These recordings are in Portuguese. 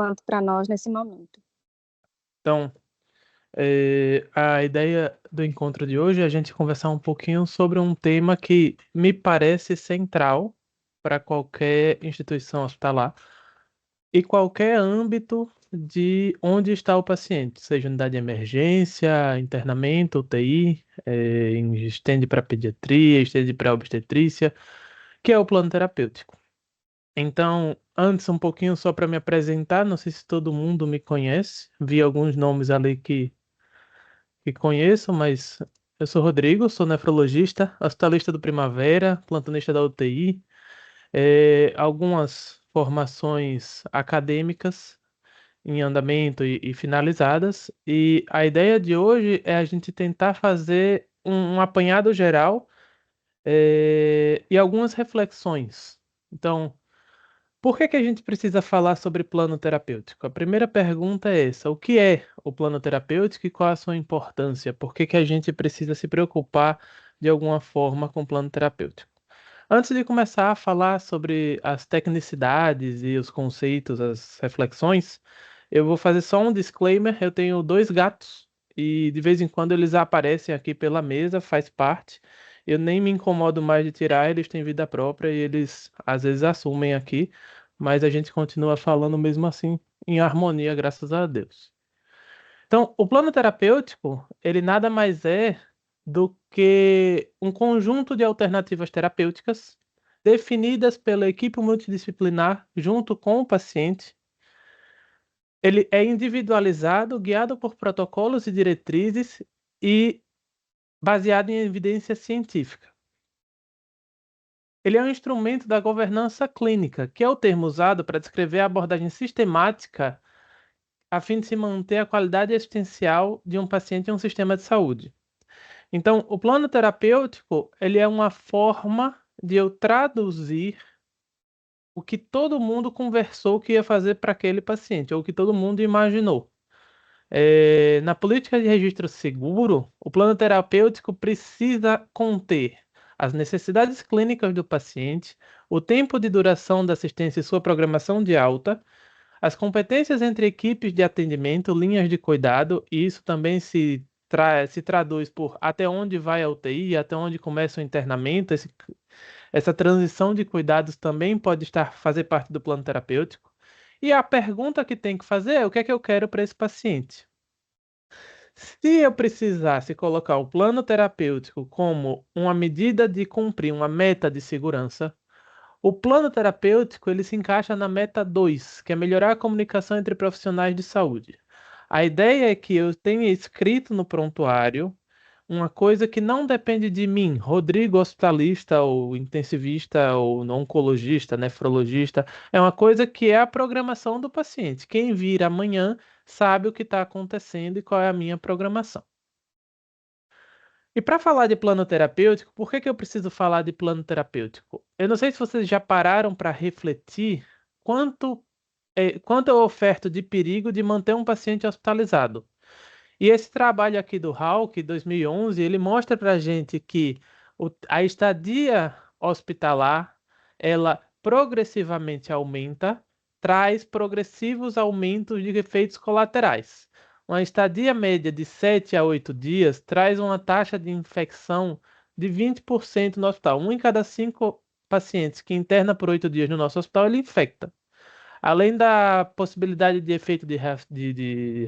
quanto para nós nesse momento. Então, a ideia do encontro de hoje é a gente conversar um pouquinho sobre um tema que me parece central para qualquer instituição hospitalar e qualquer âmbito de onde está o paciente, seja unidade de emergência, internamento, UTI, estende para pediatria, estende para obstetrícia, que é o plano terapêutico. Então, antes um pouquinho só para me apresentar, não sei se todo mundo me conhece, vi alguns nomes ali que conheço, mas eu sou Rodrigo, sou nefrologista, hospitalista do Primavera, plantonista da UTI, algumas formações acadêmicas em andamento e finalizadas, e a ideia de hoje é a gente tentar fazer um apanhado geral, e algumas reflexões. Então, por que que a gente precisa falar sobre plano terapêutico? A primeira pergunta é essa: o que é o plano terapêutico e qual a sua importância? Por que que a gente precisa se preocupar de alguma forma com o plano terapêutico? Antes de começar a falar sobre as tecnicidades e os conceitos, as reflexões, eu vou fazer só um disclaimer. Eu tenho dois gatos e de vez em quando eles aparecem aqui pela mesa, faz parte. Eu nem me incomodo mais de tirar, eles têm vida própria e eles às vezes assumem aqui, mas a gente continua falando mesmo assim em harmonia, graças a Deus. Então, o plano terapêutico, ele nada mais é do que um conjunto de alternativas terapêuticas definidas pela equipe multidisciplinar junto com o paciente. Ele é individualizado, guiado por protocolos e diretrizes e baseado em evidência científica. Ele é um instrumento da governança clínica, que é o termo usado para descrever a abordagem sistemática a fim de se manter a qualidade existencial de um paciente em um sistema de saúde. Então, o plano terapêutico, ele é uma forma de eu traduzir o que todo mundo conversou que ia fazer para aquele paciente, ou o que todo mundo imaginou. Na política de registro seguro, o plano terapêutico precisa conter as necessidades clínicas do paciente, o tempo de duração da assistência e sua programação de alta, as competências entre equipes de atendimento, linhas de cuidado, e isso também se traduz por até onde vai a UTI, até onde começa o internamento. Essa transição de cuidados também pode fazer parte do plano terapêutico. E a pergunta que tem que fazer é: o que é que eu quero para esse paciente? Se eu precisasse colocar o plano terapêutico como uma medida de cumprir uma meta de segurança, o plano terapêutico ele se encaixa na meta 2, que é melhorar a comunicação entre profissionais de saúde. A ideia é que eu tenha escrito no prontuário uma coisa que não depende de mim, Rodrigo hospitalista ou intensivista ou oncologista, nefrologista, é uma coisa que é a programação do paciente. Quem vir amanhã sabe o que está acontecendo e qual é a minha programação. E para falar de plano terapêutico, por que que eu preciso falar de plano terapêutico? Eu não sei se vocês já pararam para refletir quanto eu oferto de perigo de manter um paciente hospitalizado. E esse trabalho aqui do Hawke, 2011, ele mostra para a gente que a estadia hospitalar, ela progressivamente aumenta, traz progressivos aumentos de efeitos colaterais. Uma estadia média de 7 a 8 dias traz uma taxa de infecção de 20% no hospital. Um em cada 5 pacientes que interna por 8 dias no nosso hospital, ele infecta. Além da possibilidade de efeito de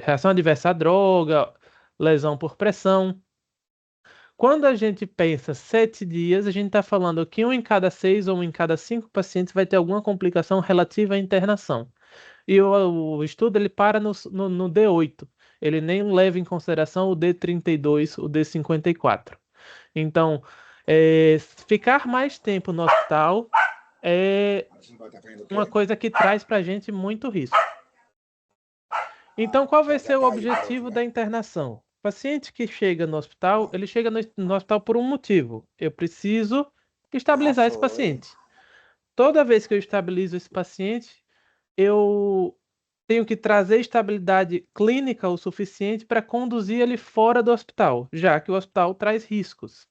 reação adversa à droga, lesão por pressão. Quando a gente pensa 7 dias, a gente está falando que um em cada 6 ou um em cada 5 pacientes vai ter alguma complicação relativa à internação. E o estudo ele para no D8. Ele nem leva em consideração o D32, o D54. Então, ficar mais tempo no hospital é uma coisa que traz para a gente muito risco. Então, qual vai ser o objetivo da internação? O paciente que chega no hospital, ele chega no hospital por um motivo. Eu preciso estabilizar esse paciente. Toda vez que eu estabilizo esse paciente, eu tenho que trazer estabilidade clínica o suficiente para conduzir ele fora do hospital, já que o hospital traz riscos.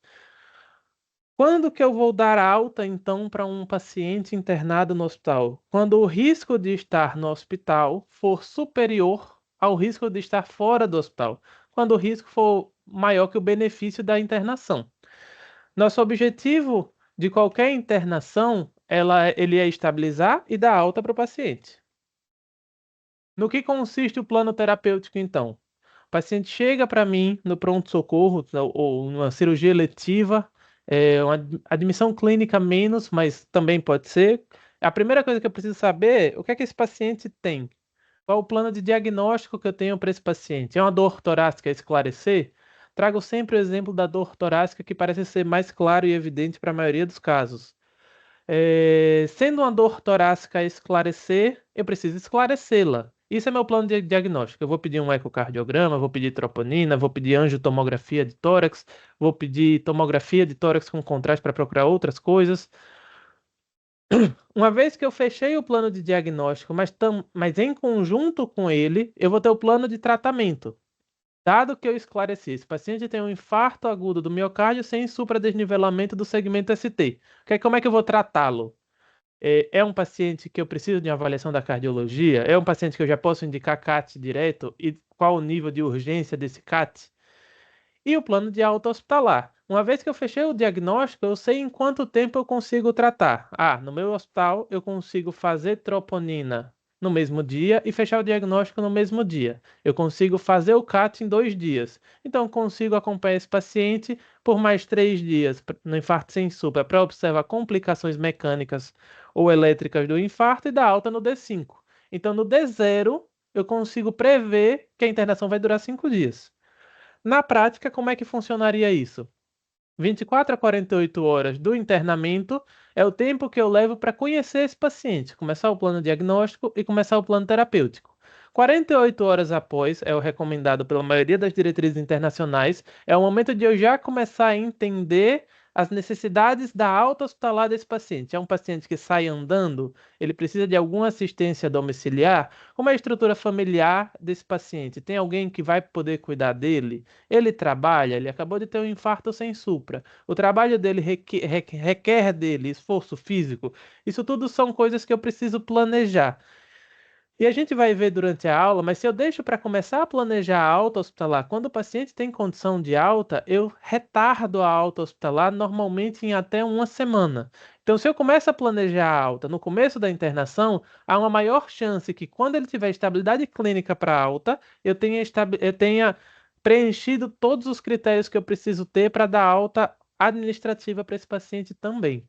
Quando que eu vou dar alta, então, para um paciente internado no hospital? Quando o risco de estar no hospital for superior ao risco de estar fora do hospital. Quando o risco for maior que o benefício da internação. Nosso objetivo de qualquer internação, ele é estabilizar e dar alta para o paciente. No que consiste o plano terapêutico, então? O paciente chega para mim no pronto-socorro ou numa cirurgia eletiva, uma admissão clínica menos, mas também pode ser. A primeira coisa que eu preciso saber é o que é que esse paciente tem. Qual o plano de diagnóstico que eu tenho para esse paciente? É uma dor torácica a esclarecer? Trago sempre o exemplo da dor torácica que parece ser mais claro e evidente para a maioria dos casos. Sendo uma dor torácica a esclarecer, eu preciso esclarecê-la. Isso é meu plano de diagnóstico. Eu vou pedir um ecocardiograma, vou pedir troponina, vou pedir angiotomografia de tórax, vou pedir tomografia de tórax com contraste para procurar outras coisas. Uma vez que eu fechei o plano de diagnóstico, mas em conjunto com ele, eu vou ter o plano de tratamento. Dado que eu esclareci, esse paciente tem um infarto agudo do miocárdio sem supradesnivelamento do segmento ST. Como é que eu vou tratá-lo? É um paciente que eu preciso de uma avaliação da cardiologia? É um paciente que eu já posso indicar CAT direto? E qual o nível de urgência desse CAT? E o plano de alta hospitalar. Uma vez que eu fechei o diagnóstico, eu sei em quanto tempo eu consigo tratar. No meu hospital eu consigo fazer troponina no mesmo dia e fechar o diagnóstico no mesmo dia. Eu consigo fazer o CAT em 2 dias. Então, eu consigo acompanhar esse paciente por mais 3 dias no infarto sem supra para observar complicações mecânicas ou elétricas do infarto e dar alta no D5. Então, no D0, eu consigo prever que a internação vai durar 5 dias. Na prática, como é que funcionaria isso? 24 a 48 horas do internamento é o tempo que eu levo para conhecer esse paciente, começar o plano diagnóstico e começar o plano terapêutico. 48 horas após, é o recomendado pela maioria das diretrizes internacionais, é o momento de eu já começar a entender as necessidades da alta hospitalar desse paciente. É um paciente que sai andando, ele precisa de alguma assistência domiciliar? Como é a estrutura familiar desse paciente? Tem alguém que vai poder cuidar dele? Ele trabalha, ele acabou de ter um infarto sem supra. O trabalho dele requer dele esforço físico. Isso tudo são coisas que eu preciso planejar. E a gente vai ver durante a aula, mas se eu deixo para começar a planejar a alta hospitalar, quando o paciente tem condição de alta, eu retardo a alta hospitalar normalmente em até uma semana. Então, se eu começo a planejar a alta no começo da internação, há uma maior chance que quando ele tiver estabilidade clínica para alta, eu tenha preenchido todos os critérios que eu preciso ter para dar alta administrativa para esse paciente também.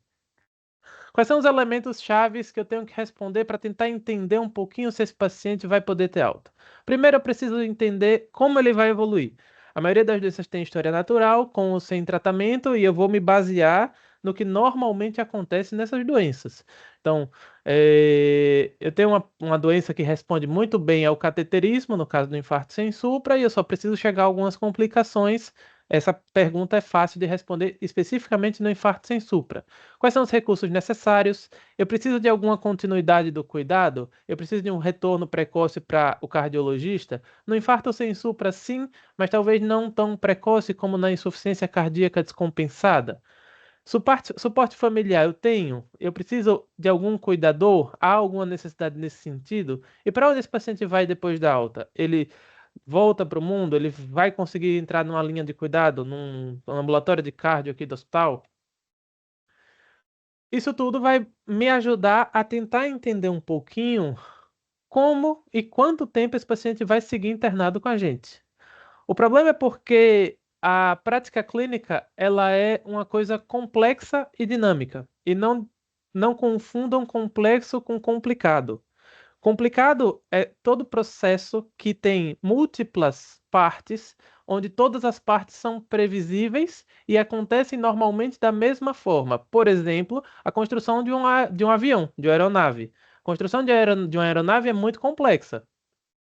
Quais são os elementos chaves que eu tenho que responder para tentar entender um pouquinho se esse paciente vai poder ter alta? Primeiro, eu preciso entender como ele vai evoluir. A maioria das doenças tem história natural, com ou sem tratamento, e eu vou me basear no que normalmente acontece nessas doenças. Então, eu tenho uma doença que responde muito bem ao cateterismo, no caso do infarto sem supra, e eu só preciso chegar a algumas complicações. Essa pergunta é fácil de responder especificamente no infarto sem supra. Quais são os recursos necessários? Eu preciso de alguma continuidade do cuidado? Eu preciso de um retorno precoce para o cardiologista? No infarto sem supra, sim, mas talvez não tão precoce como na insuficiência cardíaca descompensada. Suporte familiar eu tenho? Eu preciso de algum cuidador? Há alguma necessidade nesse sentido? E para onde esse paciente vai depois da alta? Ele volta para o mundo? Ele vai conseguir entrar numa linha de cuidado, num ambulatório de cardio aqui do hospital? Isso tudo vai me ajudar a tentar entender um pouquinho como e quanto tempo esse paciente vai seguir internado com a gente. O problema é porque a prática clínica, ela é uma coisa complexa e dinâmica. E não confundam complexo com complicado. Complicado é todo processo que tem múltiplas partes, onde todas as partes são previsíveis e acontecem normalmente da mesma forma. Por exemplo, a construção de um avião, de uma aeronave. A construção de uma aeronave é muito complexa,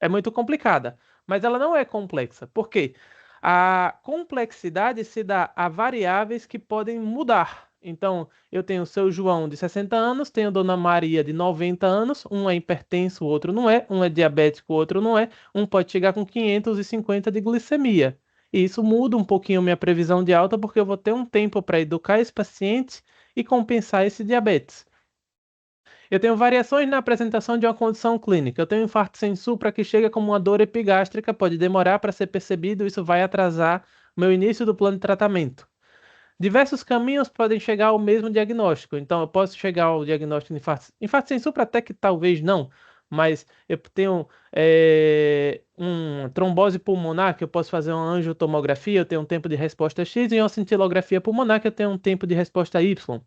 é muito complicada, mas ela não é complexa. Por quê? A complexidade se dá a variáveis que podem mudar. Então, eu tenho o seu João de 60 anos, tenho Dona Maria de 90 anos, um é hipertenso, o outro não é, um é diabético, o outro não é, um pode chegar com 550 de glicemia. E isso muda um pouquinho minha previsão de alta, porque eu vou ter um tempo para educar esse paciente e compensar esse diabetes. Eu tenho variações na apresentação de uma condição clínica. Eu tenho infarto sem supra que chega como uma dor epigástrica, pode demorar para ser percebido, isso vai atrasar o meu início do plano de tratamento. Diversos caminhos podem chegar ao mesmo diagnóstico. Então, eu posso chegar ao diagnóstico de infarto sem supra, até que talvez não, mas eu tenho uma trombose pulmonar, que eu posso fazer uma angiotomografia, eu tenho um tempo de resposta X, e uma cintilografia pulmonar, que eu tenho um tempo de resposta Y.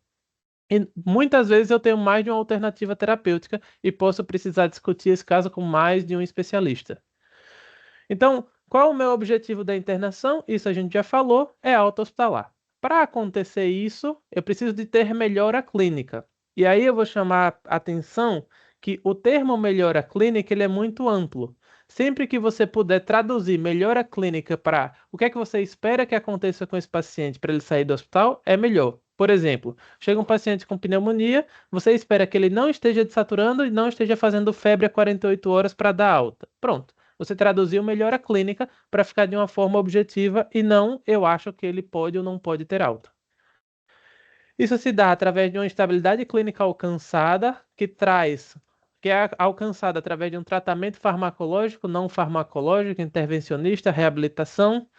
E muitas vezes eu tenho mais de uma alternativa terapêutica e posso precisar discutir esse caso com mais de um especialista. Então, qual o meu objetivo da internação? Isso a gente já falou, é alta hospitalar. Para acontecer isso, eu preciso de ter melhora clínica. E aí eu vou chamar a atenção que o termo melhora clínica ele é muito amplo. Sempre que você puder traduzir melhora clínica para o que é que você espera que aconteça com esse paciente para ele sair do hospital, é melhor. Por exemplo, chega um paciente com pneumonia, você espera que ele não esteja desaturando e não esteja fazendo febre a 48 horas para dar alta. Pronto. Você traduziu melhora clínica para ficar de uma forma objetiva e não eu acho que ele pode ou não pode ter alta. Isso se dá através de uma estabilidade clínica alcançada, que é alcançada através de um tratamento farmacológico, não farmacológico, intervencionista, reabilitação,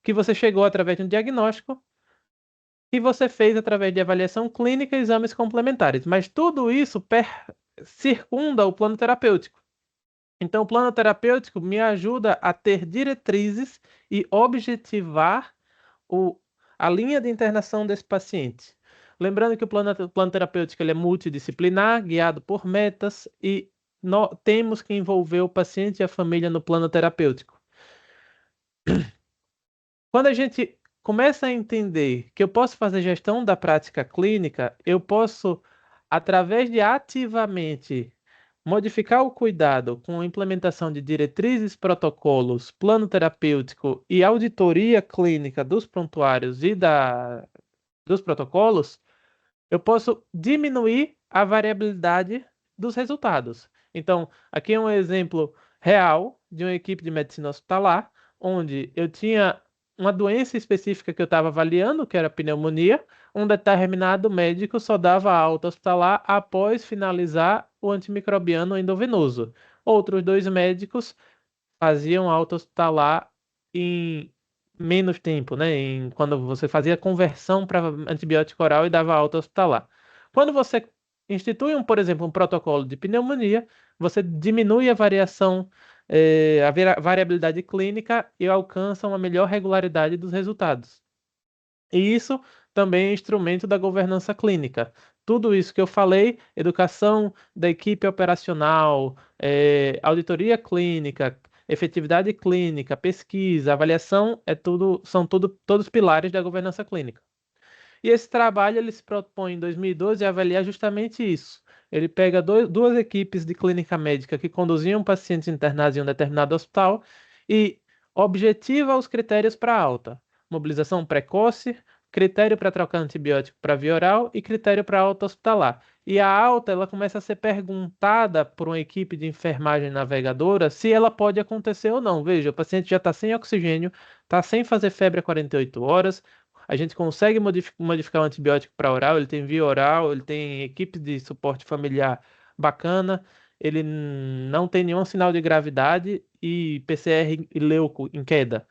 que você chegou através de um diagnóstico e você fez através de avaliação clínica e exames complementares. Mas tudo isso circunda o plano terapêutico. Então, o plano terapêutico me ajuda a ter diretrizes e objetivar o, a linha de internação desse paciente. Lembrando que o plano terapêutico ele é multidisciplinar, guiado por metas, e temos que envolver o paciente e a família no plano terapêutico. Quando a gente começa a entender que eu posso fazer gestão da prática clínica, eu posso, através de ativamente modificar o cuidado com a implementação de diretrizes, protocolos, plano terapêutico e auditoria clínica dos prontuários e dos protocolos, eu posso diminuir a variabilidade dos resultados. Então, aqui é um exemplo real de uma equipe de medicina hospitalar, onde eu tinha uma doença específica que eu estava avaliando, que era pneumonia. Um determinado médico só dava alta hospitalar após finalizar o antimicrobiano endovenoso. Outros dois médicos faziam alta hospitalar em menos tempo, né? Quando você fazia conversão para antibiótico oral e dava alta hospitalar. Quando você institui, por exemplo, um protocolo de pneumonia, você diminui a variação, a variabilidade clínica e alcança uma melhor regularidade dos resultados. E isso também é instrumento da governança clínica. Tudo isso que eu falei, educação da equipe operacional, auditoria clínica, efetividade clínica, pesquisa, avaliação, todos pilares da governança clínica. E esse trabalho ele se propõe em 2012 a avaliar justamente isso. Ele pega duas equipes de clínica médica que conduziam pacientes internados em um determinado hospital e objetiva os critérios para alta: mobilização precoce, critério para trocar antibiótico para via oral e critério para alta hospitalar. E a alta ela começa a ser perguntada por uma equipe de enfermagem navegadora se ela pode acontecer ou não. Veja, o paciente já está sem oxigênio, está sem fazer febre a 48 horas, a gente consegue modificar o antibiótico para oral, ele tem via oral, ele tem equipe de suporte familiar bacana, ele não tem nenhum sinal de gravidade e PCR e leuco em queda.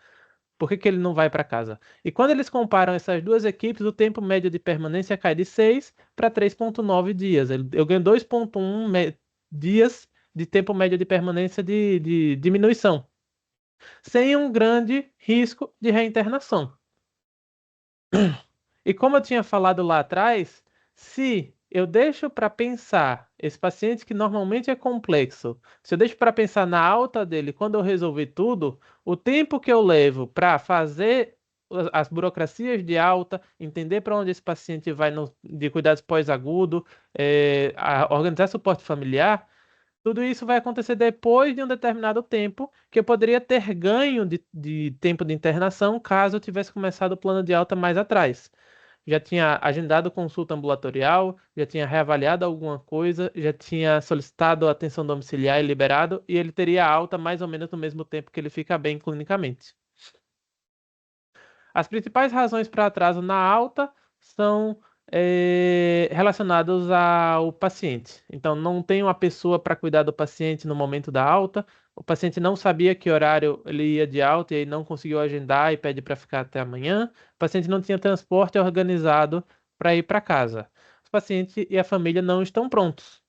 Por que que ele não vai para casa? E quando eles comparam essas duas equipes, o tempo médio de permanência cai de 6 para 3,9 dias. Eu ganho 2,1 dias de tempo médio de permanência de diminuição, sem um grande risco de reinternação. E como eu tinha falado lá atrás, se eu deixo para pensar esse paciente que normalmente é complexo, se eu deixo para pensar na alta dele quando eu resolver tudo, o tempo que eu levo para fazer as burocracias de alta, entender para onde esse paciente vai de cuidados pós-agudo, organizar suporte familiar, tudo isso vai acontecer depois de um determinado tempo que eu poderia ter ganho de tempo de internação caso eu tivesse começado o plano de alta mais atrás. Já tinha agendado consulta ambulatorial, já tinha reavaliado alguma coisa, já tinha solicitado atenção domiciliar e liberado, e ele teria alta mais ou menos no mesmo tempo que ele fica bem clinicamente. As principais razões para atraso na alta são relacionadas ao paciente. Então, não tem uma pessoa para cuidar do paciente no momento da alta, o paciente não sabia que horário ele ia de alta e aí não conseguiu agendar e pede para ficar até amanhã, o paciente não tinha transporte organizado para ir para casa. O paciente e a família não estão prontos.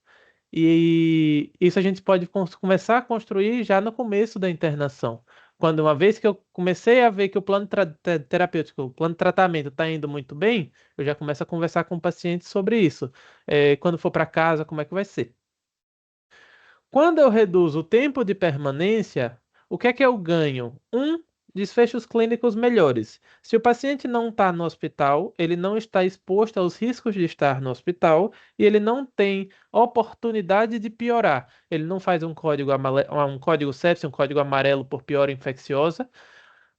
E isso a gente pode começar a construir já no começo da internação. Quando uma vez que eu comecei a ver que o plano terapêutico, o plano de tratamento está indo muito bem, eu já começo a conversar com o paciente sobre isso. Quando for para casa, como é que vai ser? Quando eu reduzo o tempo de permanência, o que é que eu ganho? Desfechos clínicos melhores. Se o paciente não está no hospital, ele não está exposto aos riscos de estar no hospital e ele não tem oportunidade de piorar. Ele não faz um código sepsis, um código amarelo por piora infecciosa.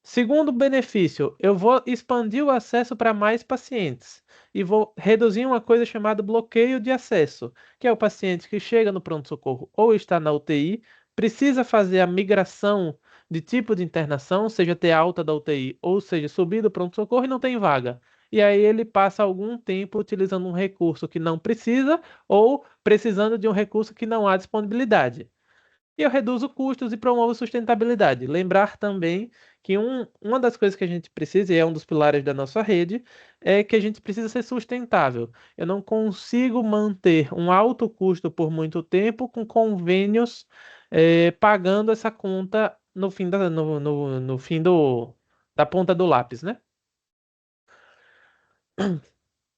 Segundo benefício, eu vou expandir o acesso para mais pacientes e vou reduzir uma coisa chamada bloqueio de acesso, que é o paciente que chega no pronto-socorro ou está na UTI, precisa fazer a migração de tipo de internação, seja ter alta da UTI ou seja subir do pronto-socorro e não tem vaga. E aí ele passa algum tempo utilizando um recurso que não precisa ou precisando de um recurso que não há disponibilidade. E eu reduzo custos e promovo sustentabilidade. Lembrar também que uma das coisas que a gente precisa, e é um dos pilares da nossa rede, é que a gente precisa ser sustentável. Eu não consigo manter um alto custo por muito tempo com convênios pagando essa conta no fim no fim da ponta do lápis, né?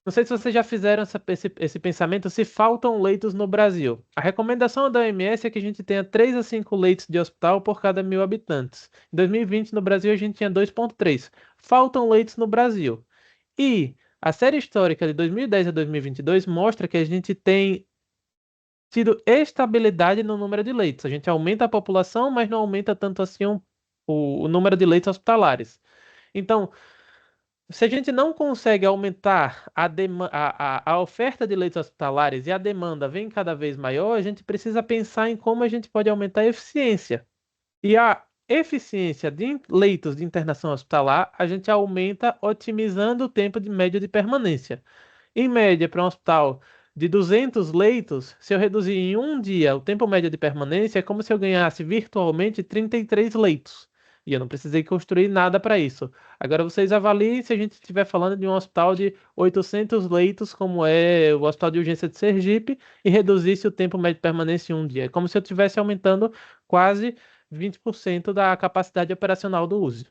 Não sei se vocês já fizeram esse pensamento, se faltam leitos no Brasil. A recomendação da OMS é que a gente tenha 3 a 5 leitos de hospital por cada 1.000 habitantes. Em 2020, no Brasil, a gente tinha 2,3. Faltam leitos no Brasil. E a série histórica de 2010 a 2022 mostra que a gente tem tido estabilidade no número de leitos. A gente aumenta a população, mas não aumenta tanto assim o número de leitos hospitalares. Então, se a gente não consegue aumentar a oferta de leitos hospitalares e a demanda vem cada vez maior, a gente precisa pensar em como a gente pode aumentar a eficiência. E a eficiência de leitos de internação hospitalar, a gente aumenta otimizando o tempo de médio de permanência. Em média, para um hospital de 200 leitos, se eu reduzir em um dia o tempo médio de permanência, é como se eu ganhasse virtualmente 33 leitos. E eu não precisei construir nada para isso. Agora vocês avaliem se a gente estiver falando de um hospital de 800 leitos, como é o Hospital de Urgência de Sergipe, e reduzisse o tempo médio de permanência em um dia. É como se eu estivesse aumentando quase 20% da capacidade operacional do uso.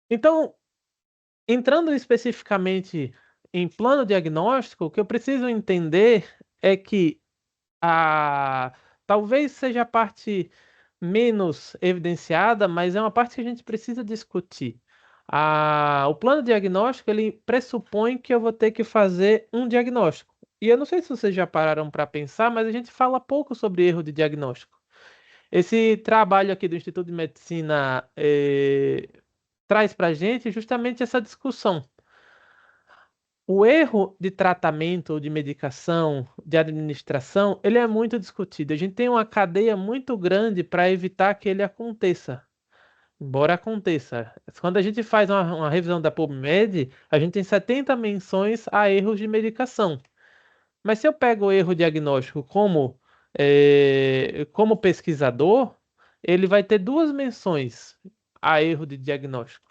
Então, entrando especificamente em plano diagnóstico, o que eu preciso entender é que a talvez seja a parte menos evidenciada, mas é uma parte que a gente precisa discutir. O plano diagnóstico, ele pressupõe que eu vou ter que fazer um diagnóstico. E eu não sei se vocês já pararam para pensar, mas a gente fala pouco sobre erro de diagnóstico. Esse trabalho aqui do Instituto de Medicina traz para a gente justamente essa discussão. O erro de tratamento ou de medicação, de administração, ele é muito discutido. A gente tem uma cadeia muito grande para evitar que ele aconteça. Embora aconteça. Quando a gente faz uma revisão da PubMed, a gente tem 70 menções a erros de medicação. Mas se eu pego o erro diagnóstico como pesquisador, ele vai ter 2 menções a erro de diagnóstico.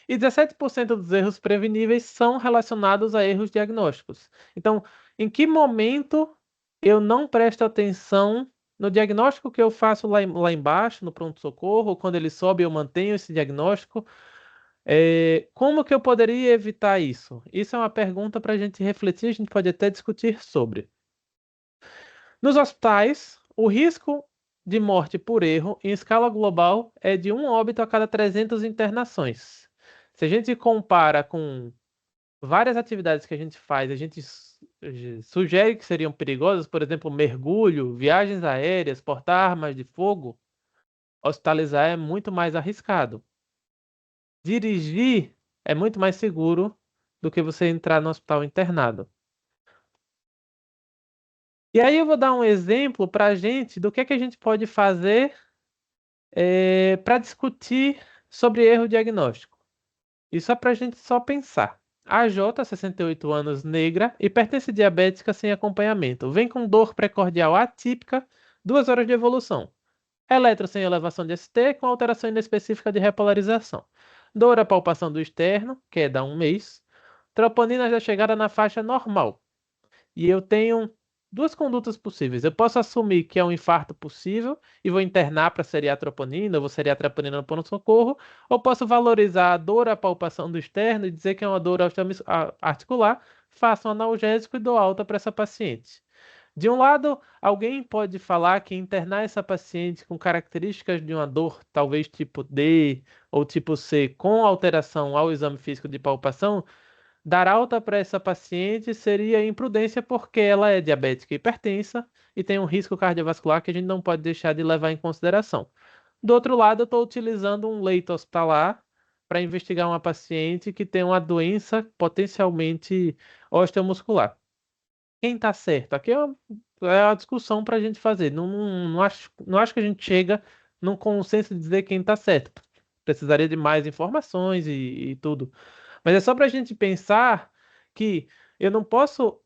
E 17% dos erros preveníveis são relacionados a erros diagnósticos. Então, em que momento eu não presto atenção no diagnóstico que eu faço lá embaixo, no pronto-socorro, quando ele sobe, eu mantenho esse diagnóstico? Como que eu poderia evitar isso? Isso é uma pergunta para a gente refletir, a gente pode até discutir sobre. Nos hospitais, o risco de morte por erro, em escala global, é de 1 óbito a cada 300 internações. Se a gente compara com várias atividades que a gente faz, a gente sugere que seriam perigosas, por exemplo, mergulho, viagens aéreas, portar armas de fogo, hospitalizar é muito mais arriscado. Dirigir é muito mais seguro do que você entrar no hospital internado. E aí eu vou dar um exemplo para a gente do que é que a gente pode fazer para discutir Sobre erro diagnóstico. Isso é para a gente só pensar. A J, 68 anos, negra, hipertensa diabética sem acompanhamento. Vem com dor precordial atípica, 2 horas de evolução. Eletro sem elevação de ST, com alteração inespecífica de repolarização. Dor à palpação do externo, queda 1 mês. Troponina já chegada na faixa normal. E eu tenho duas condutas possíveis. Eu posso assumir que é um infarto possível e vou internar para seriar troponina, eu vou seriar troponina no pronto-socorro, ou posso valorizar a dor à palpação do externo e dizer que é uma dor articular, faço um analgésico e dou alta para essa paciente. De um lado, alguém pode falar que internar essa paciente com características de uma dor, talvez tipo D ou tipo C, com alteração ao exame físico de palpação, dar alta para essa paciente seria imprudência porque ela é diabética e hipertensa e tem um risco cardiovascular que a gente não pode deixar de levar em consideração. Do outro lado, eu estou utilizando um leito hospitalar para investigar uma paciente que tem uma doença potencialmente osteomuscular. Quem está certo? Aqui é uma discussão para a gente fazer. Não acho que a gente chega num consenso de dizer quem está certo. Precisaria de mais informações e tudo. Mas é só para a gente pensar que eu não posso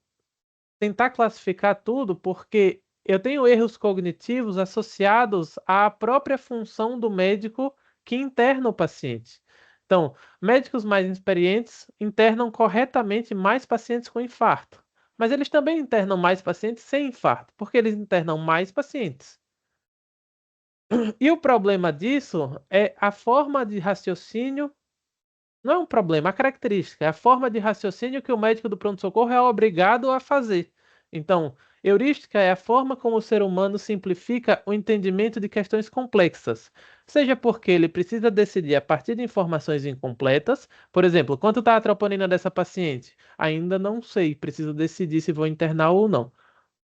tentar classificar tudo porque eu tenho erros cognitivos associados à própria função do médico que interna o paciente. Então, médicos mais experientes internam corretamente mais pacientes com infarto, mas eles também internam mais pacientes sem infarto, porque eles internam mais pacientes. E o problema disso é a forma de raciocínio. Não é um problema, é a característica, é a forma de raciocínio que o médico do pronto-socorro é obrigado a fazer. Então, heurística é a forma como o ser humano simplifica o entendimento de questões complexas, seja porque ele precisa decidir a partir de informações incompletas, por exemplo, quanto está a troponina dessa paciente? Ainda não sei, preciso decidir se vou internar ou não.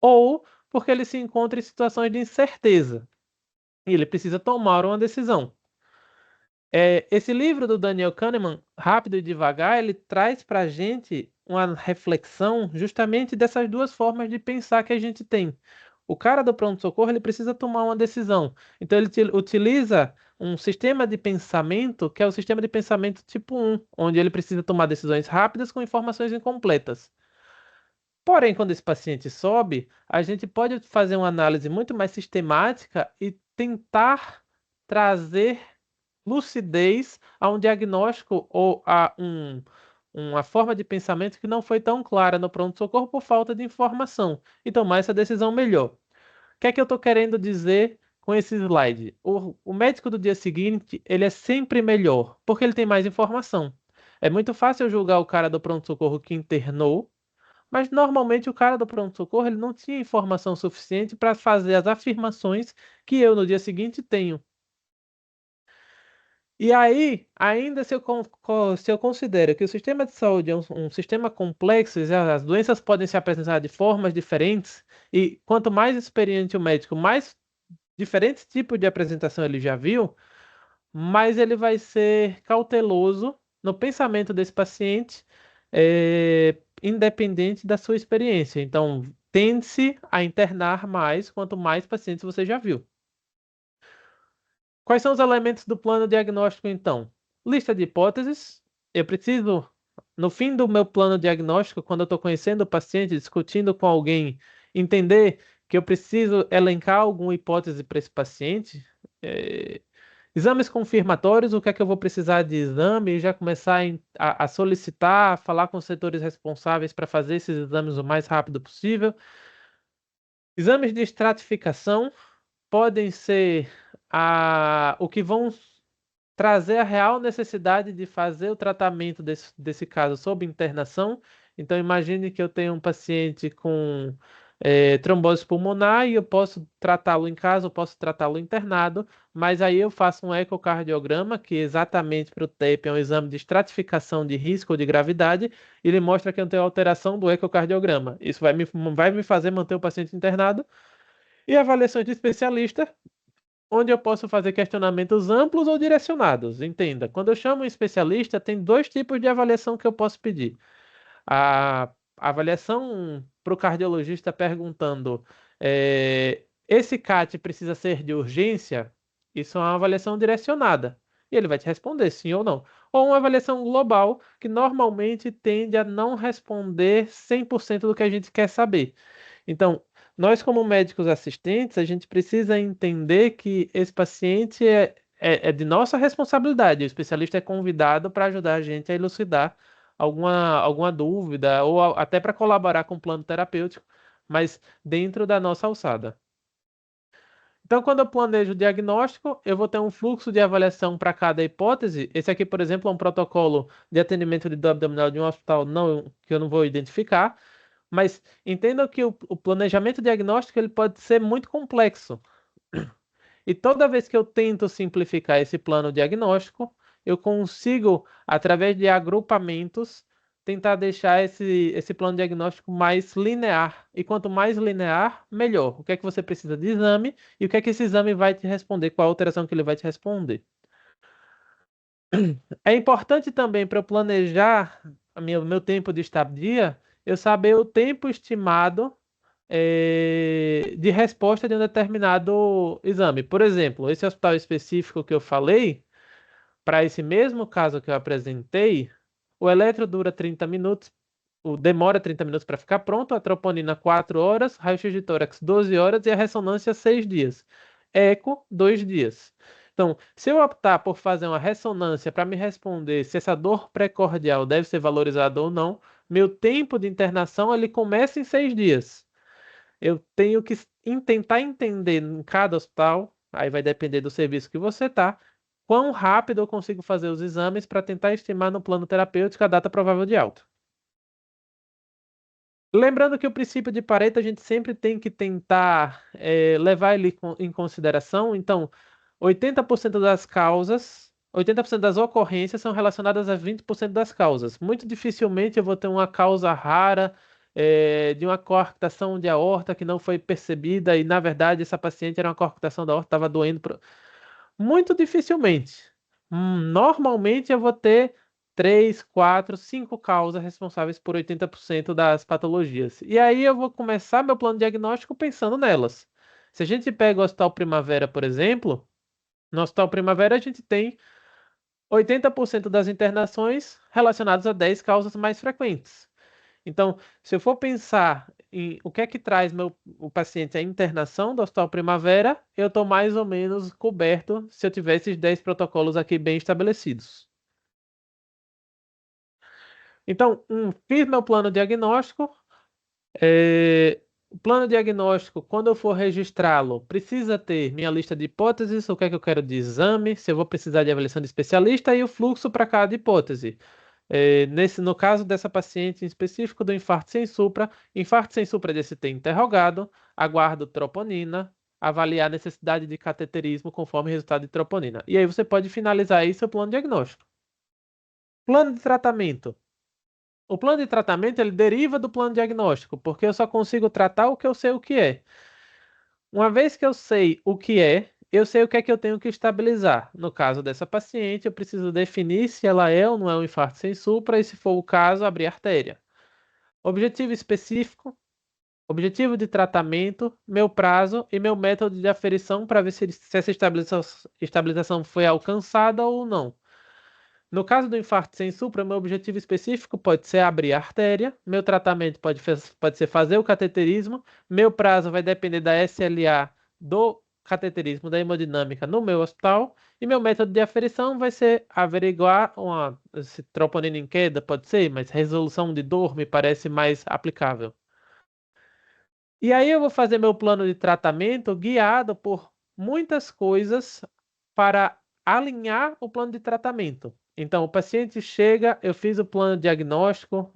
Ou porque ele se encontra em situações de incerteza e ele precisa tomar uma decisão. Esse livro do Daniel Kahneman, Rápido e Devagar, ele traz para a gente uma reflexão justamente dessas duas formas de pensar que a gente tem. O cara do pronto-socorro, ele precisa tomar uma decisão. Então, ele utiliza um sistema de pensamento, que é o sistema de pensamento tipo 1, onde ele precisa tomar decisões rápidas com informações incompletas. Porém, quando esse paciente sobe, a gente pode fazer uma análise muito mais sistemática e tentar trazer lucidez a um diagnóstico ou uma forma de pensamento que não foi tão clara no pronto-socorro por falta de informação e tomar essa decisão melhor. O que é que eu estou querendo dizer com esse slide? O médico do dia seguinte, ele é sempre melhor, porque ele tem mais informação. É muito fácil eu julgar o cara do pronto-socorro que internou, mas normalmente o cara do pronto-socorro ele não tinha informação suficiente para fazer as afirmações que eu no dia seguinte tenho. E aí, ainda se eu considero que o sistema de saúde é um sistema complexo, e as doenças podem se apresentar de formas diferentes, e quanto mais experiente o médico, mais diferentes tipos de apresentação ele já viu, mais ele vai ser cauteloso no pensamento desse paciente, independente da sua experiência. Então, tende-se a internar mais quanto mais pacientes você já viu. Quais são os elementos do plano diagnóstico, então? Lista de hipóteses. Eu preciso, no fim do meu plano diagnóstico, quando eu estou conhecendo o paciente, discutindo com alguém, entender que eu preciso elencar alguma hipótese para esse paciente. Exames confirmatórios, o que é que eu vou precisar de exame, e já começar a solicitar, falar com os setores responsáveis para fazer esses exames o mais rápido possível. Exames de estratificação podem ser o que vão trazer a real necessidade de fazer o tratamento desse caso sob internação. Então, imagine que eu tenho um paciente com trombose pulmonar e eu posso tratá-lo em casa, eu posso tratá-lo internado, mas aí eu faço um ecocardiograma, que exatamente para o TEP é um exame de estratificação de risco ou de gravidade, e ele mostra que eu tenho alteração do ecocardiograma. Isso vai me fazer manter o paciente internado. E avaliações de especialista, onde eu posso fazer questionamentos amplos ou direcionados. Entenda, quando eu chamo um especialista, tem dois tipos de avaliação que eu posso pedir. A avaliação para o cardiologista perguntando: esse CAT precisa ser de urgência? Isso é uma avaliação direcionada. E ele vai te responder sim ou não. Ou uma avaliação global, que normalmente tende a não responder 100% do que a gente quer saber. Então, nós como médicos assistentes, a gente precisa entender que esse paciente é de nossa responsabilidade. O especialista é convidado para ajudar a gente a elucidar alguma dúvida ou até para colaborar com o plano terapêutico, mas dentro da nossa alçada. Então, quando eu planejo o diagnóstico, eu vou ter um fluxo de avaliação para cada hipótese. Esse aqui, por exemplo, é um protocolo de atendimento de dor abdominal de um hospital que eu não vou identificar, mas entenda que o planejamento diagnóstico ele pode ser muito complexo. E toda vez que eu tento simplificar esse plano diagnóstico, eu consigo, através de agrupamentos, tentar deixar esse plano diagnóstico mais linear. E quanto mais linear, melhor. O que é que você precisa de exame e o que é que esse exame vai te responder, qual a alteração que ele vai te responder. É importante também para eu planejar meu tempo de estadia, eu saber o tempo estimado de resposta de um determinado exame. Por exemplo, esse hospital específico que eu falei, para esse mesmo caso que eu apresentei, o eletro dura 30 minutos, demora 30 minutos para ficar pronto, a troponina 4 horas, raio-x de tórax 12 horas e a ressonância 6 dias. Eco, 2 dias. Então, se eu optar por fazer uma ressonância para me responder se essa dor precordial deve ser valorizada ou não, meu tempo de internação ele começa em 6 dias. Eu tenho que tentar entender em cada hospital, aí vai depender do serviço que você está, quão rápido eu consigo fazer os exames para tentar estimar no plano terapêutico a data provável de alta. Lembrando que o princípio de Pareto a gente sempre tem que tentar levar ele em consideração. Então, 80% das causas, 80% das ocorrências são relacionadas a 20% das causas. Muito dificilmente eu vou ter uma causa rara de uma coarctação de aorta que não foi percebida e, na verdade, essa paciente era uma coarctação da aorta, estava doendo. Muito dificilmente. Normalmente eu vou ter 3, 4, 5 causas responsáveis por 80% das patologias. E aí eu vou começar meu plano diagnóstico pensando nelas. Se a gente pega o Hospital Primavera, por exemplo, no Hospital Primavera a gente tem 80% das internações relacionadas a 10 causas mais frequentes. Então, se eu for pensar em o que é que traz o paciente à internação do Hospital Primavera, eu estou mais ou menos coberto se eu tiver esses 10 protocolos aqui bem estabelecidos. Então, fiz meu plano diagnóstico. O plano diagnóstico, quando eu for registrá-lo, precisa ter minha lista de hipóteses, o que é que eu quero de exame, se eu vou precisar de avaliação de especialista e o fluxo para cada hipótese. No caso dessa paciente em específico do infarto sem supra de ST interrogado, aguardo troponina, avaliar a necessidade de cateterismo conforme resultado de troponina. E aí você pode finalizar aí seu plano diagnóstico. Plano de tratamento. O plano de tratamento ele deriva do plano diagnóstico, porque eu só consigo tratar o que eu sei o que é. Uma vez que eu sei o que é, eu sei o que é que eu tenho que estabilizar. No caso dessa paciente, eu preciso definir se ela é ou não é um infarto sem supra e, se for o caso, abrir artéria. Objetivo específico, objetivo de tratamento, meu prazo e meu método de aferição para ver se essa estabilização foi alcançada ou não. No caso do infarto sem supra, meu objetivo específico pode ser abrir a artéria, meu tratamento pode ser fazer o cateterismo, meu prazo vai depender da SLA do cateterismo, da hemodinâmica no meu hospital, e meu método de aferição vai ser averiguar se troponina em queda, pode ser, mas resolução de dor me parece mais aplicável. E aí eu vou fazer meu plano de tratamento guiado por muitas coisas para alinhar o plano de tratamento. Então, o paciente chega, eu fiz o plano diagnóstico,